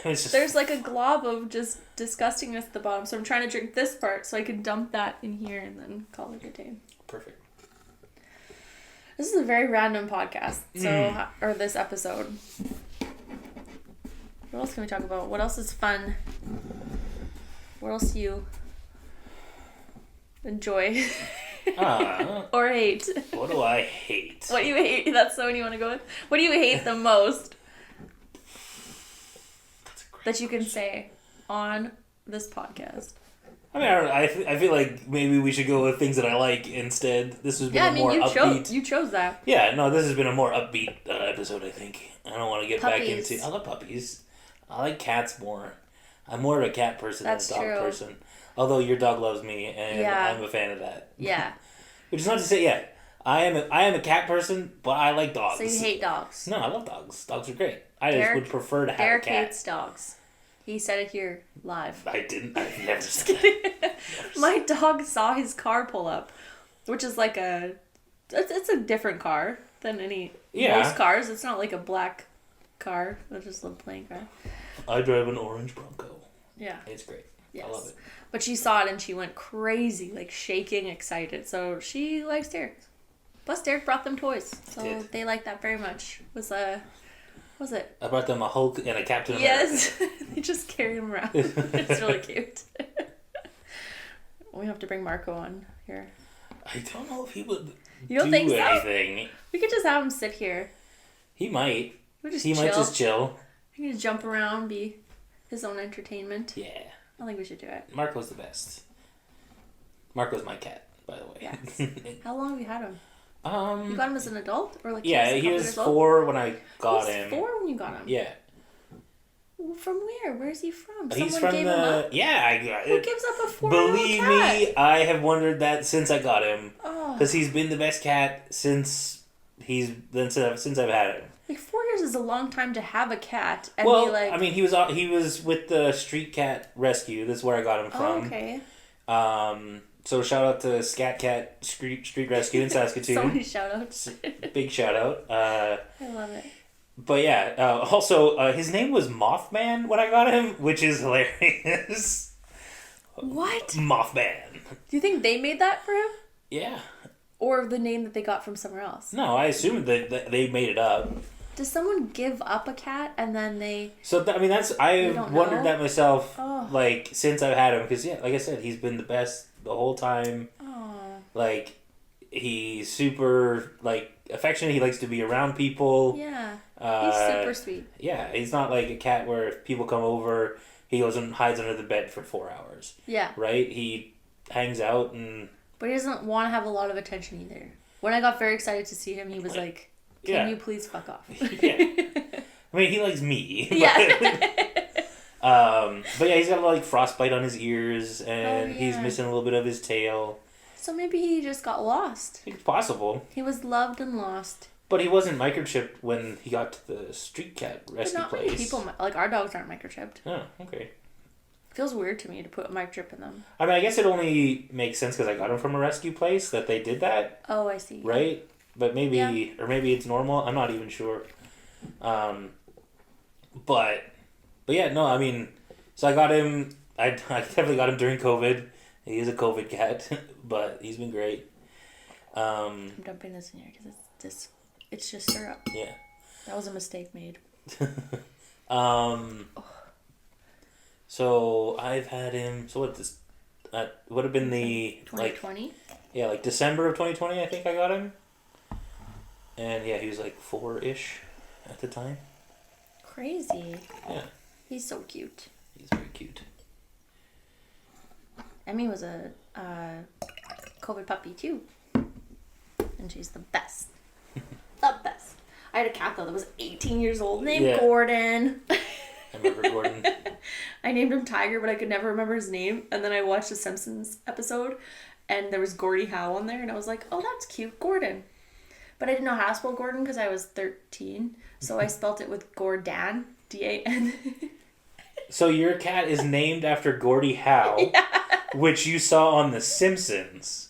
just... There's like a glob of just disgustingness at the bottom, so I'm trying to drink this part so I can dump that in here and then call it a day. Perfect. This is a very random podcast, or this episode. What else can we talk about? What else is fun? What else do you enjoy? Or hate? What do I hate? What do you hate? That's the one you want to go with? What do you hate the most? That you can say on this podcast. I mean, I feel like maybe we should go with things that I like instead. This has been a more upbeat... you chose that. Yeah, no, this has been a more upbeat episode, I think. I don't want to get back into... I love puppies. I like cats more. I'm more of a cat person than a dog person. Although your dog loves me, and I'm a fan of that. Yeah. Which is not to say, I am a cat person, but I like dogs. So you hate dogs? No, I love dogs. Dogs are great. I just would prefer to have a cat. Derek hates dogs. He said it here live. I didn't. I never said that. My dog saw his car pull up, which is like it's a different car than most cars. It's not like a black car. It's just a plain car. I drive an orange Bronco. Yeah. It's great. Yes. I love it. But she saw it and she went crazy, like shaking, excited. So she likes Derek. Plus Derek brought them toys. So they like that very much. Was it? I brought them a Hulk and a Captain America. Yes. They just carry him around. It's really cute. We have to bring Marco on here. I don't know if he would you don't think anything. So? We could just have him sit here. He might. He might just chill. He can just jump around, be his own entertainment. Yeah. I think we should do it. Marco's the best. Marco's my cat, by the way. Yes. How long have you had him? You got him as an adult? Or like he was 4 when I got him. 4 when you got him? Yeah. From where? Where's he from? He's Someone from gave him up? Yeah. Who gives up a 4-year-old Believe cat? me, I have wondered that since I got him. Oh. Because he's been the best cat since I've had him. Like 4 years is a long time to have a cat and well, be like. I mean, he was with the Street Cat Rescue. That's where I got him from. Oh, okay. So shout out to Scat Cat Street Rescue in Saskatoon. So many shout outs. Big shout out. I love it. But yeah, also his name was Mothman when I got him, which is hilarious. What? Mothman. Do you think they made that for him? Yeah. Or the name that they got from somewhere else? No, I assumed that they made it up. Does someone give up a cat and then they... So, I've wondered that myself, since I've had him. Because, like I said, he's been the best the whole time. Oh. Like, he's super like affectionate. He likes to be around people. Yeah. He's super sweet. Yeah, he's not like a cat where if people come over, he goes and hides under the bed for 4 hours. Yeah. Right? He hangs out and... But he doesn't want to have a lot of attention either. When I got very excited to see him, he was like, can you please fuck off? Yeah. I mean, he likes me. Yeah. But yeah, he's got like frostbite on his ears and he's missing a little bit of his tail. So maybe he just got lost. I think it's possible. He was loved and lost. But he wasn't microchipped when he got to the street cat rescue place. Many people, like our dogs aren't microchipped. Oh, okay. It feels weird to me to put a microchip in them. I mean, I guess it only makes sense because I got him from a rescue place that they did that. Oh, I see. Right? But maybe, or maybe it's normal. I'm not even sure. But yeah, no, I mean, so I got him, I definitely got him during COVID. He is a COVID cat, but he's been great. I'm dumping this in here because it's just syrup. Yeah. That was a mistake made. So I've had him. So what this? Would have been the 2020. Like December of 2020. I think I got him. And yeah, he was like 4-ish at the time. Crazy. Yeah. He's so cute. He's very cute. Emmy was a COVID puppy too, and she's the best. The best. I had a cat though that was 18 years old named Gordon. I remember Gordon. I named him Tiger, but I could never remember his name. And then I watched the Simpsons episode, and there was Gordie Howe on there, and I was like, oh, that's cute, Gordon. But I didn't know how to spell Gordon because I was 13, so I spelt it with Gordon, D-A-N. So your cat is named after Gordie Howe, which you saw on The Simpsons,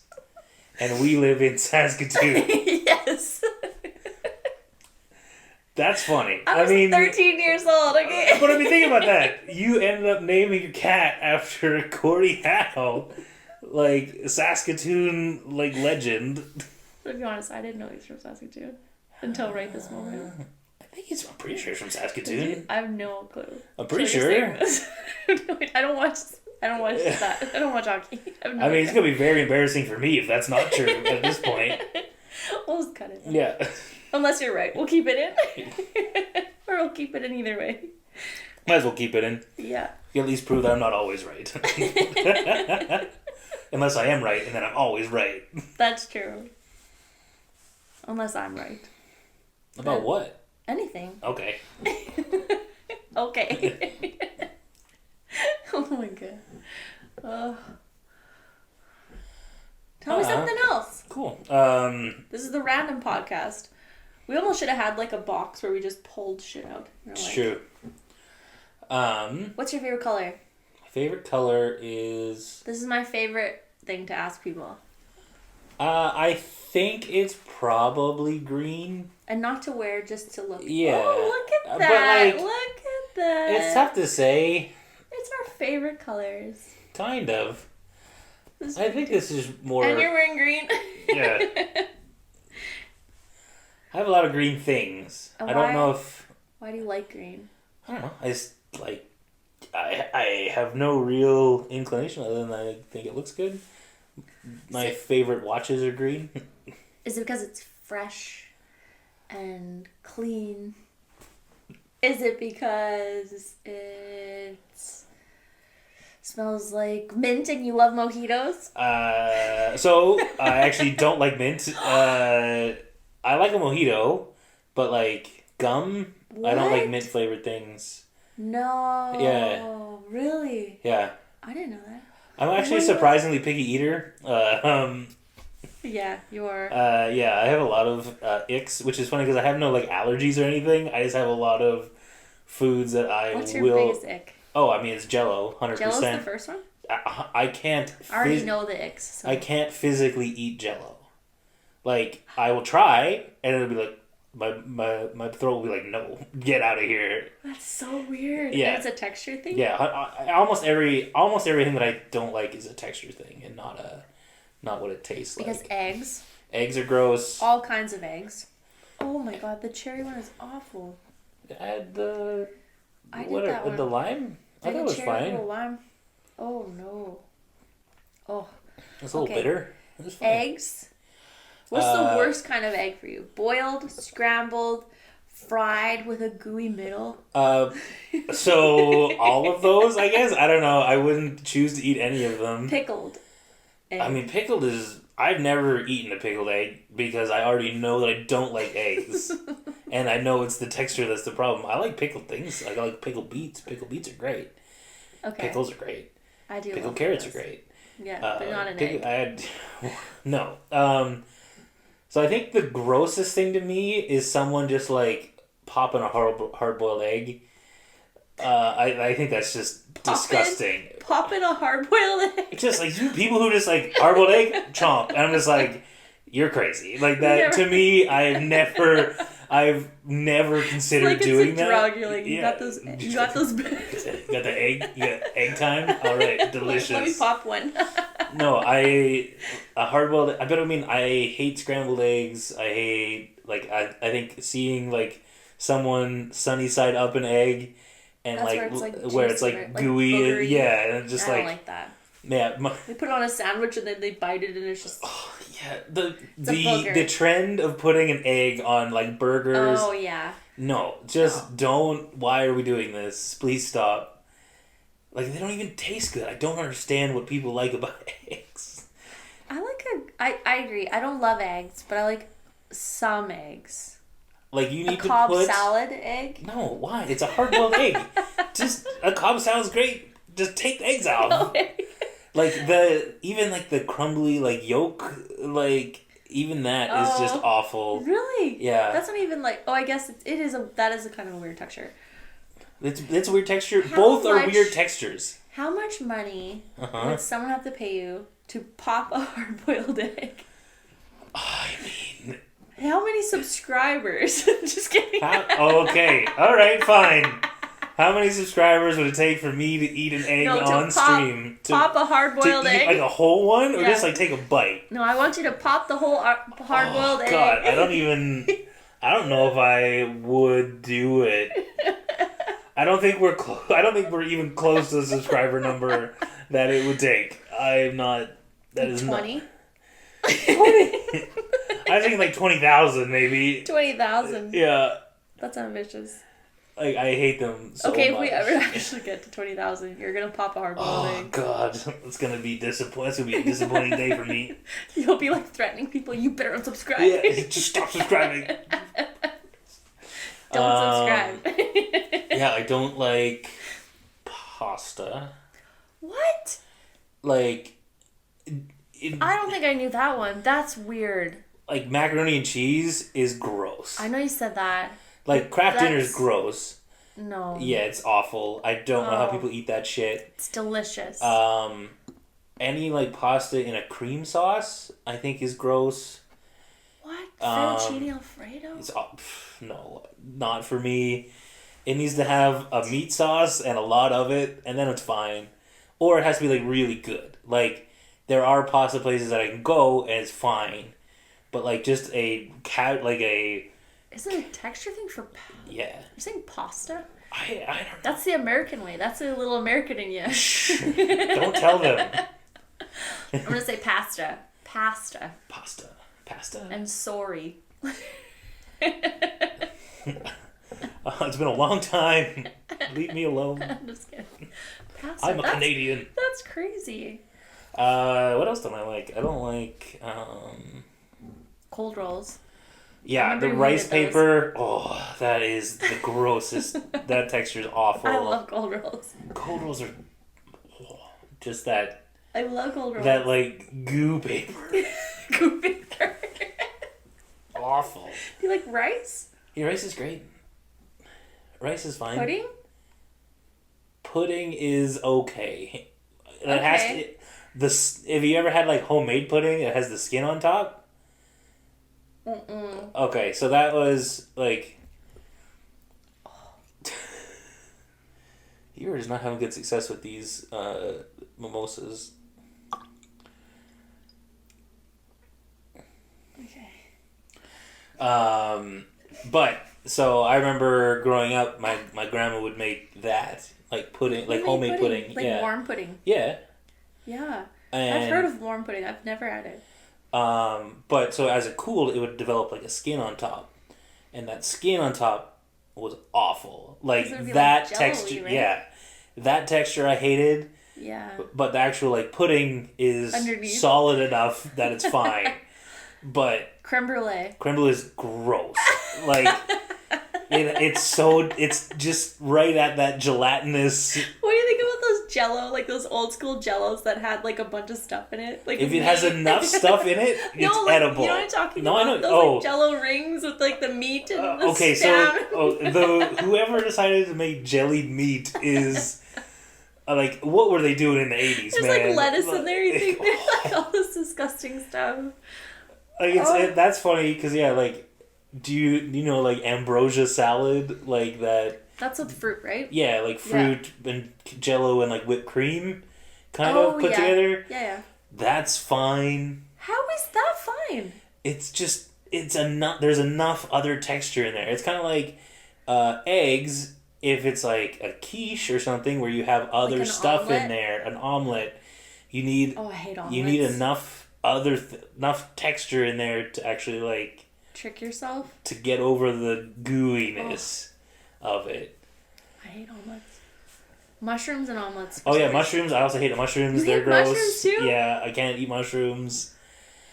and we live in Saskatoon. Yes. That's funny. I was 13 years old, okay? But I mean, think about that. You ended up naming your cat after Gordie Howe, like Saskatoon, like legend. To be honest, I didn't know he was from Saskatoon until right this moment. I'm pretty sure he's from Saskatoon. I have no clue. I'm pretty sure. I don't watch that. I don't watch hockey. It's gonna be very embarrassing for me if that's not true at this point. We'll just cut it. Yeah. Unless you're right, we'll keep it in, or we'll keep it in either way. Might as well keep it in. Yeah. You at least prove that I'm not always right. Unless I am right, and then I'm always right. That's true. Unless I'm right. About what? Anything. Okay. Okay. Oh my god. Tell me something else. Cool. This is the random podcast. We almost should have had like a box where we just pulled shit out. It's true. What's your favorite color? My favorite color is... This is my favorite thing to ask people. I think it's probably green. And not to wear, just to look. Yeah. Oh, look at that. Look at that. It's tough to say. It's our favorite colors. Kind of. I think this is more... And you're wearing green? Yeah. I have a lot of green things. I don't know if... Why do you like green? I don't know. I just like... I have no real inclination other than I think it looks good. My favorite watches are green. Is it because it's fresh and clean? Is it because it smells like mint and you love mojitos? So I actually don't like mint. I like a mojito, but like gum, what? I don't like mint flavored things. No. Yeah. Really? Yeah. I didn't know that. I'm actually a surprisingly picky eater. Yeah, you are. Yeah, I have a lot of icks, which is funny because I have no like allergies or anything. I just have a lot of foods that I will... What's your biggest ick? Oh, I mean, it's Jell-O, 100%. Jell-O's the first one? I can't... I already know the icks. So. I can't physically eat Jell-O. Like, I will try, and it'll be like, my throat will be like, no, get out of here. That's so weird. Yeah. And it's a texture thing? Yeah, almost everything that I don't like is a texture thing, and not what it tastes like. Because eggs. Eggs are gross. All kinds of eggs. Oh my god, the cherry one is awful. Add the... I did that one. The lime? I thought it was fine. Lime. Oh no. Oh. It's a little bitter. It was fine. Eggs. What's the worst kind of egg for you? Boiled, scrambled, fried with a gooey middle? So all of those, I guess. I don't know. I wouldn't choose to eat any of them. Pickled egg. I mean, pickled is... I've never eaten a pickled egg because I already know that I don't like eggs. And I know it's the texture that's the problem. I like pickled things. I like pickled beets. Pickled beets are great. Okay. Pickles are great. I do. Pickled carrots are great. Yeah, but not an egg. No. So I think the grossest thing to me is someone just like popping a hard-boiled egg. I think that's just disgusting. Popping a hard-boiled egg? Just like people who just like hard-boiled egg, chomp. And I'm just like, you're crazy. Like that, to me, I've never considered doing that. Drug. You're like, you got those you got the egg? You got egg time? Alright, delicious. Let me pop one. No, I hate scrambled eggs. I hate, I think seeing, someone sunny side up an egg and, where it's gooey. Boogery. Yeah, and just I don't like that. Yeah. They put it on a sandwich and then they bite it and it's just... Oh, yeah. The trend of putting an egg on, burgers. Oh, yeah. No, don't. Why are we doing this? Please stop. They don't even taste good. I don't understand what people like about eggs. I agree. I don't love eggs, but I like some eggs. You need to Cobb put... salad egg? No, why? It's a hard-boiled egg. Just, a Cobb salad's great. Just take the eggs out. No. The crumbly, yolk, even that is just awful. Really? Yeah. That's not even I guess that is a kind of a weird texture. It's a weird texture. Both are weird textures. How much money would someone have to pay you to pop a hard-boiled egg? I mean... How many subscribers? Just kidding. Okay. All right, fine. How many subscribers would it take for me to eat an egg on stream? Pop a hard-boiled egg? A whole one? Or just take a bite? No, I want you to pop the whole hard-boiled egg. God, I don't know if I would do it. I don't think we're even close to the subscriber number that it would take. I'm not... That is 20? 20? I think 20,000 maybe. 20,000? Yeah. That's ambitious. I hate them so much. Okay, if we ever actually get to 20,000, you're going to pop a hard-boiled egg. Oh, God. It's going to be disappointing. That's going to be a disappointing day for me. You'll be threatening people, you better unsubscribe. Yeah, just stop subscribing. Don't subscribe. Yeah, I don't like pasta. What? I don't think I knew that one. That's weird. Macaroni and cheese is gross. I know you said that. Kraft dinner is gross. No. Yeah, it's awful. I don't know how people eat that shit. It's delicious. Any pasta in a cream sauce, I think is gross. What? Fettuccine Alfredo? No, not for me. It needs to have a meat sauce and a lot of it, and then it's fine. Or it has to be really good. There are pasta places that I can go and it's fine, but just a Is it a texture thing for... Yeah. You're saying pasta? I don't know. That's the American way. That's a little American in you. Don't tell them. I'm going to say pasta. Pasta. Pasta. And sorry. It's been a long time. Leave me alone. I'm just kidding. Pasta. I'm a Canadian. That's crazy. What else don't I like? I don't like... Cold rolls. Yeah, the rice paper. Oh, that is the grossest. That texture is awful. I love cold rolls. Cold rolls are just that. I love cold rolls. That goo paper. Goo paper. Awful. Do you like rice? Yeah, rice is great. Rice is fine. Pudding? Pudding is okay. It has to. Have you ever had homemade pudding? It has the skin on top. Mm-mm. Okay, so that was you are just not having good success with these mimosas. Okay. But so I remember growing up, my grandma would make that pudding, homemade pudding. Warm pudding. Yeah. Yeah. And I've heard of warm pudding. I've never had it. But so as it cooled, it would develop like a skin on top, and that skin on top was awful. Like that like texture, right? yeah, that texture I hated. Yeah. But the actual like pudding is Underneath. solid enough that it's fine. But creme brulee. Creme brulee is gross. Like it's just right at that gelatinous. What do you think about those Jello, like those old school Jellos that had like a bunch of stuff in it? Like if it has enough stuff in it, it's like, edible. You know what I'm talking no, about? I know. Those like Jello rings with like the meat and the okay, stem. so whoever decided to make jellied meat is. Like, what were they doing in the 80s, There's man? like lettuce in there. You think there's like all this disgusting stuff. Like, that's funny, because, yeah, like, do you know, like, ambrosia salad? Like, that... That's with fruit, right? Yeah, like, fruit and Jello and, like, whipped cream kind of put together. Yeah. That's fine. How is that fine? It's just... There's enough other texture in there. It's kind of like eggs... If it's like a quiche or something where you have other like stuff omelet? in there, an omelet, you need I hate omelets. you need enough enough texture in there to actually like trick yourself to get over the gooiness of it. I hate omelets. Mushrooms and omelets. Oh yeah, mushrooms. I also hate mushrooms. You They're hate gross. mushrooms too? Yeah, I can't eat mushrooms.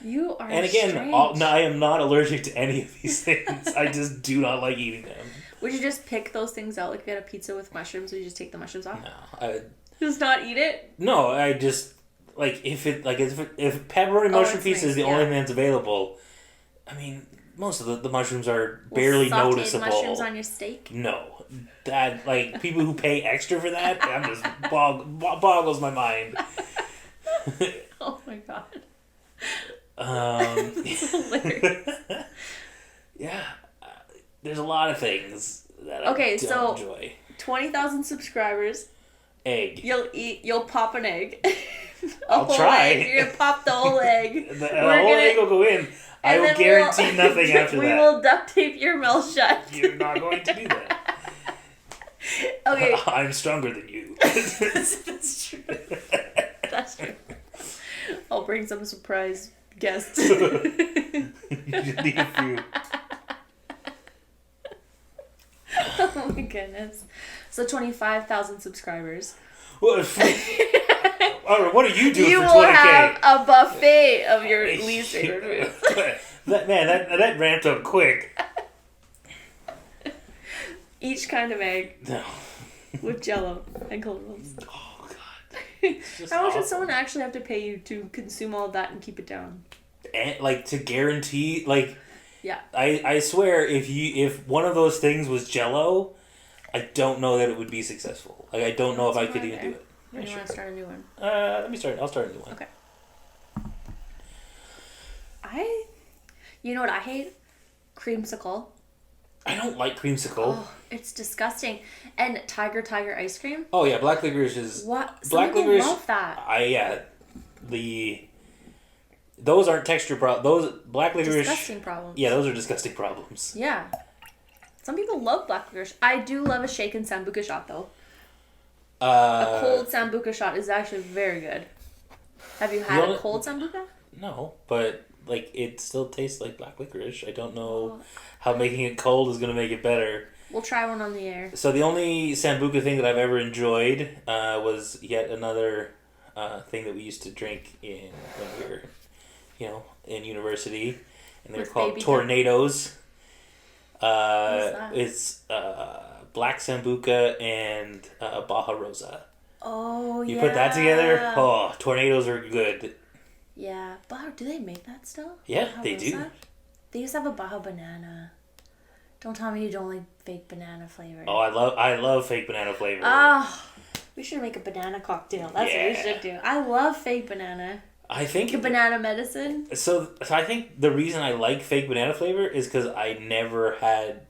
You are. And again, strange. no, I am not allergic to any of these things. I just do not like eating them. Would you just pick those things out? Like if you had a pizza with mushrooms, would you just take the mushrooms off? No, I just not eat it. No, I just like if pepperoni mushroom pizza is the only thing that's available. I mean, most of the mushrooms are barely sauteed noticeable. Mushrooms on your steak? No, that like people who pay extra for that, I'm just boggles my mind. Oh my god. It's hilarious. Yeah. There's a lot of things that I don't enjoy. 20,000 subscribers. Egg. You'll pop an egg. I'll try. Egg. You're gonna pop the whole egg. The whole egg will go in. I will guarantee nothing after that. We will duct tape your mouth shut. You're not going to do that. Okay. I'm stronger than you. That's true. That's true. I'll bring some surprise guests. You should need a few. Oh my goodness. So 25,000 subscribers. What are you doing you for 20K? You will have a buffet of your least favorite foods. that ramped up quick. Each kind of egg. No. With Jello and cold rolls. Oh god. How much would someone actually have to pay you to consume all of that and keep it down? And like to guarantee like yeah. I swear if one of those things was Jello, I don't know that it would be successful. Like I don't know if I could even do it. Or do you want to start a new one? I'll start a new one. Okay. You know what I hate? Creamsicle. I don't like creamsicle. Oh, it's disgusting. And tiger ice cream. Oh yeah, black licorice is what? Black licorice. Love that. Those aren't texture problems. Those black licorice. Disgusting problems. Yeah, those are disgusting problems. Yeah. Some people love black licorice. I do love a shaken sambuca shot though. A cold sambuca shot is actually very good. Have you had a cold sambuca? No, but like it still tastes like black licorice. I don't know how making it cold is going to make it better. We'll try one on the air. So the only sambuca thing that I've ever enjoyed was yet another thing that we used to drink when we were, in university, and they're called tornadoes. It's black sambuca and Baja Rosa. Oh, yeah. You put that together? Oh, tornadoes are good. Yeah. Baja, do they make that still? Yeah, Baja they Rosa? do. They used to have a Baja banana. Don't tell me you don't like fake banana flavor. Oh, I love fake banana flavor. We should make a banana cocktail. That's what we should do. I love fake banana. I think banana medicine. So I think the reason I like fake banana flavor is because I never had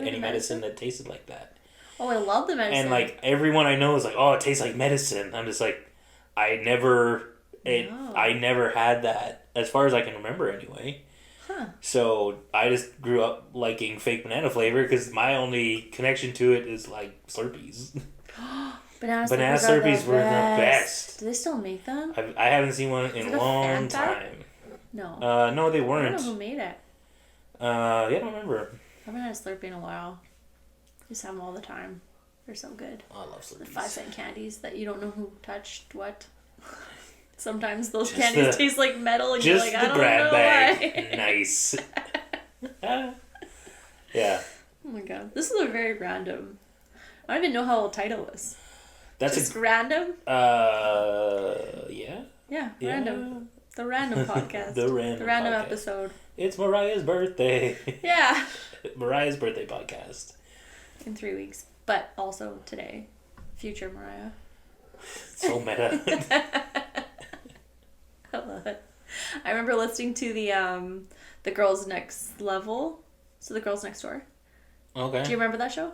any medicine that tasted like that. Oh, I love the medicine. And like everyone I know is like, oh, it tastes like medicine. I'm just like, I never had that as far as I can remember anyway. Huh. So I just grew up liking fake banana flavor because my only connection to it is like Slurpees. Banana Slurpees were the best. Do they still make them? I haven't seen one in a long time. No. No, they weren't. I don't know who made it. Yeah, I don't remember. I haven't had a Slurpee in a while. Just have them all the time. They're so good. Oh, I love Slurpees. The 5-cent candies that you don't know who touched what. Sometimes those candies taste like metal and you're like, I don't know why. Nice. Yeah. Oh my god. This is a very random. I don't even know how the title is. That's just random? Yeah. Yeah, random. The random podcast. The random podcast. Episode. It's Mariah's birthday. Yeah. Mariah's birthday podcast. In 3 weeks. But also today. Future Mariah. So meta. I love it. I remember listening to the Girls Next Level. So the Girls Next Door. Okay. Do you remember that show?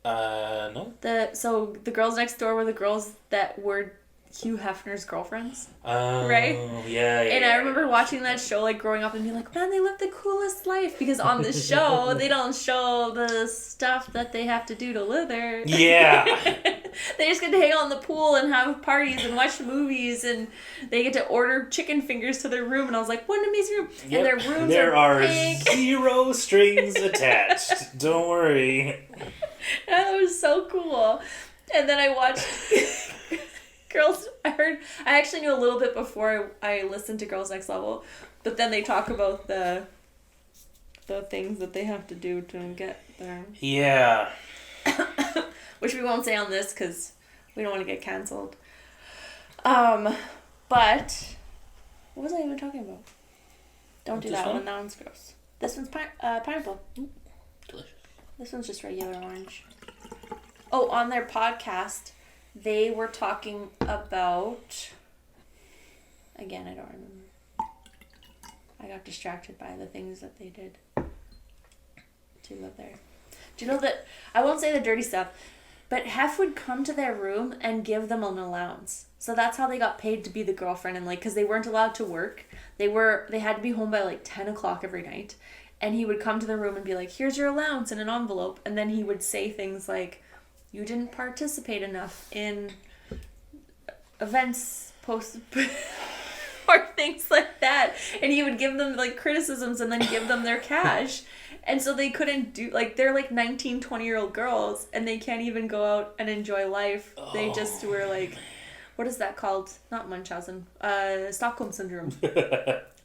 No. So the Girls Next Door were the girls that were Hugh Hefner's girlfriends. Oh, right? Yeah. And I remember watching that show, like, growing up and being like, man, they live the coolest life. Because on this show, they don't show the stuff that they have to do to live there. Yeah. They just get to hang out in the pool and have parties and watch movies. And they get to order chicken fingers to their room. And I was like, what an amazing room. Yep. And their rooms are pink. 0 strings attached. Don't worry. That was so cool. And then I watched... I actually knew a little bit before I listened to Girls Next Level, but then they talk about the things that they have to do to get there. Yeah. Which we won't say on this because we don't want to get canceled. But what was I even talking about? Don't do that one. That one's gross. This one's pineapple. Delicious. This one's just regular orange. Oh, on their podcast... They were talking about... Again, I don't remember. I got distracted by the things that they did to live there. Do you know that... I won't say the dirty stuff, but Hef would come to their room and give them an allowance. So that's how they got paid to be the girlfriend. And like, because they weren't allowed to work. They had to be home by like 10 o'clock every night. And he would come to the room and be like, here's your allowance in an envelope. And then he would say things like... You didn't participate enough in events posted or things like that. And he would give them like criticisms and then give them their cash. And so they couldn't do, like, they're like 19, 20-year-old girls and they can't even go out and enjoy life. Oh. They just were like, what is that called? Not Munchausen. Stockholm Syndrome.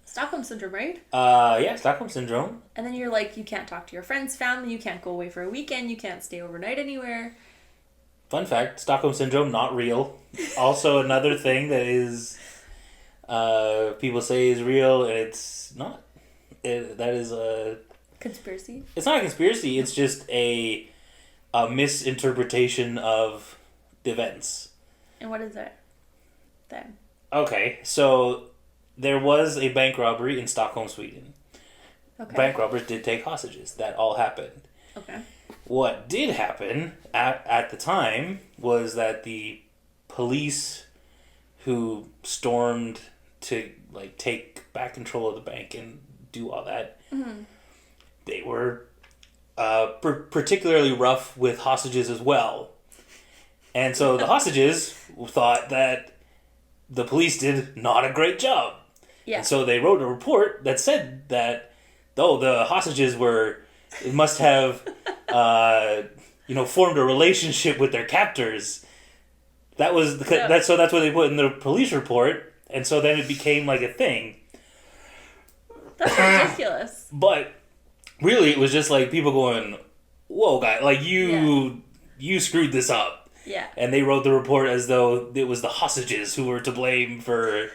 Stockholm Syndrome, right? Yeah, Stockholm Syndrome. And then you're like, you can't talk to your friends, family, you can't go away for a weekend, you can't stay overnight anywhere. Fun fact, Stockholm Syndrome, not real. Also another thing that is, people say is real, and it's not. That is a... Conspiracy? It's not a conspiracy, it's just a misinterpretation of the events. And what is it then? Okay, so there was a bank robbery in Stockholm, Sweden. Okay. Bank robbers did take hostages. That all happened. Okay. What did happen at the time was that the police who stormed to like take back control of the bank and do all that, they were particularly rough with hostages as well. And so the hostages thought that the police did not a great job. Yeah. And so they wrote a report that said that though the hostages must have formed a relationship with their captors. That's what they put in the police report, and so then it became like a thing. That's ridiculous. But really, it was just like people going, "Whoa, guy! Like you screwed this up." Yeah. And they wrote the report as though it was the hostages who were to blame for,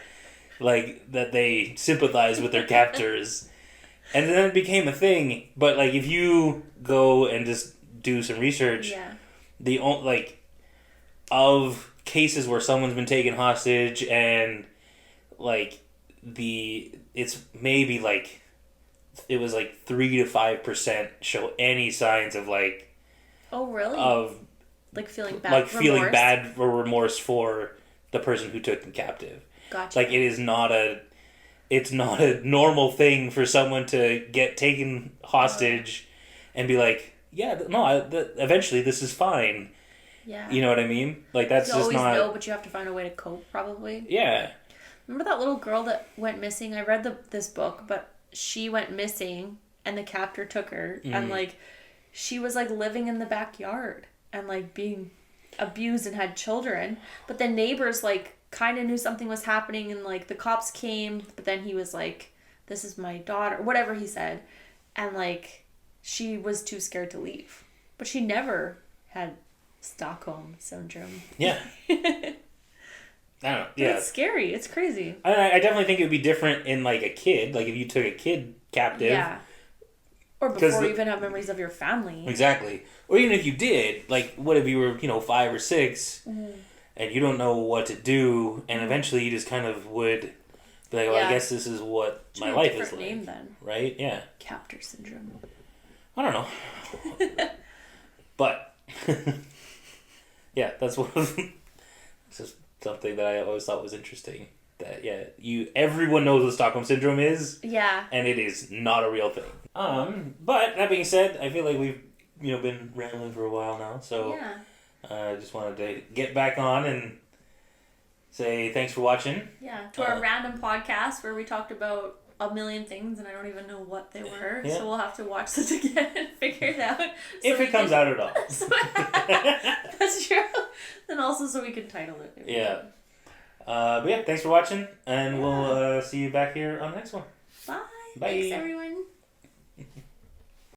like, that they sympathized with their captors. And then it became a thing. But, like, if you go and just do some research, of cases where someone's been taken hostage and, like, it's maybe, like, it was, like, 3 to 5% show any signs of, like... Oh, really? Of... Like, feeling bad. Like, feeling bad or remorse for the person who took them captive. Gotcha. Like, it is not a... It's not a normal thing for someone to get taken hostage and be like, yeah, no, eventually this is fine. Yeah. You know what I mean? Like, that's you just always not... know, but you have to find a way to cope, probably. Yeah. Remember that little girl that went missing? I read this book, but she went missing, and the captor took her, and, like, she was, like, living in the backyard, and, like, being abused and had children. But the neighbors, like, kind of knew something was happening, and, like, the cops came, but then he was like, this is my daughter, whatever he said. And, like, she was too scared to leave. But she never had Stockholm Syndrome. Yeah. I don't know. Yeah. It's scary. It's crazy. I definitely think it would be different in, like, a kid. Like, if you took a kid captive. Yeah. Or before you even have memories of your family. Exactly. Or even if you did, like, what if you were, 5 or 6, and you don't know what to do, and eventually you just kind of would be like, well, I guess this is what my life is like. Name then. Right? Yeah. Captor syndrome. I don't know. But, yeah, that's what... It's just something that I always thought was interesting. That, everyone knows what Stockholm Syndrome is. Yeah. And it is not a real thing. But, that being said, I feel like we've, been rambling for a while now, so... Yeah. I just wanted to get back on and say thanks for watching. Yeah, to our random podcast where we talked about a million things and I don't even know what they were. Yeah. So we'll have to watch this again and figure it out. If it comes out at all. That's true. And also so we can title it. Yeah. But yeah, thanks for watching, and we'll see you back here on the next one. Bye. Bye. Thanks, everyone.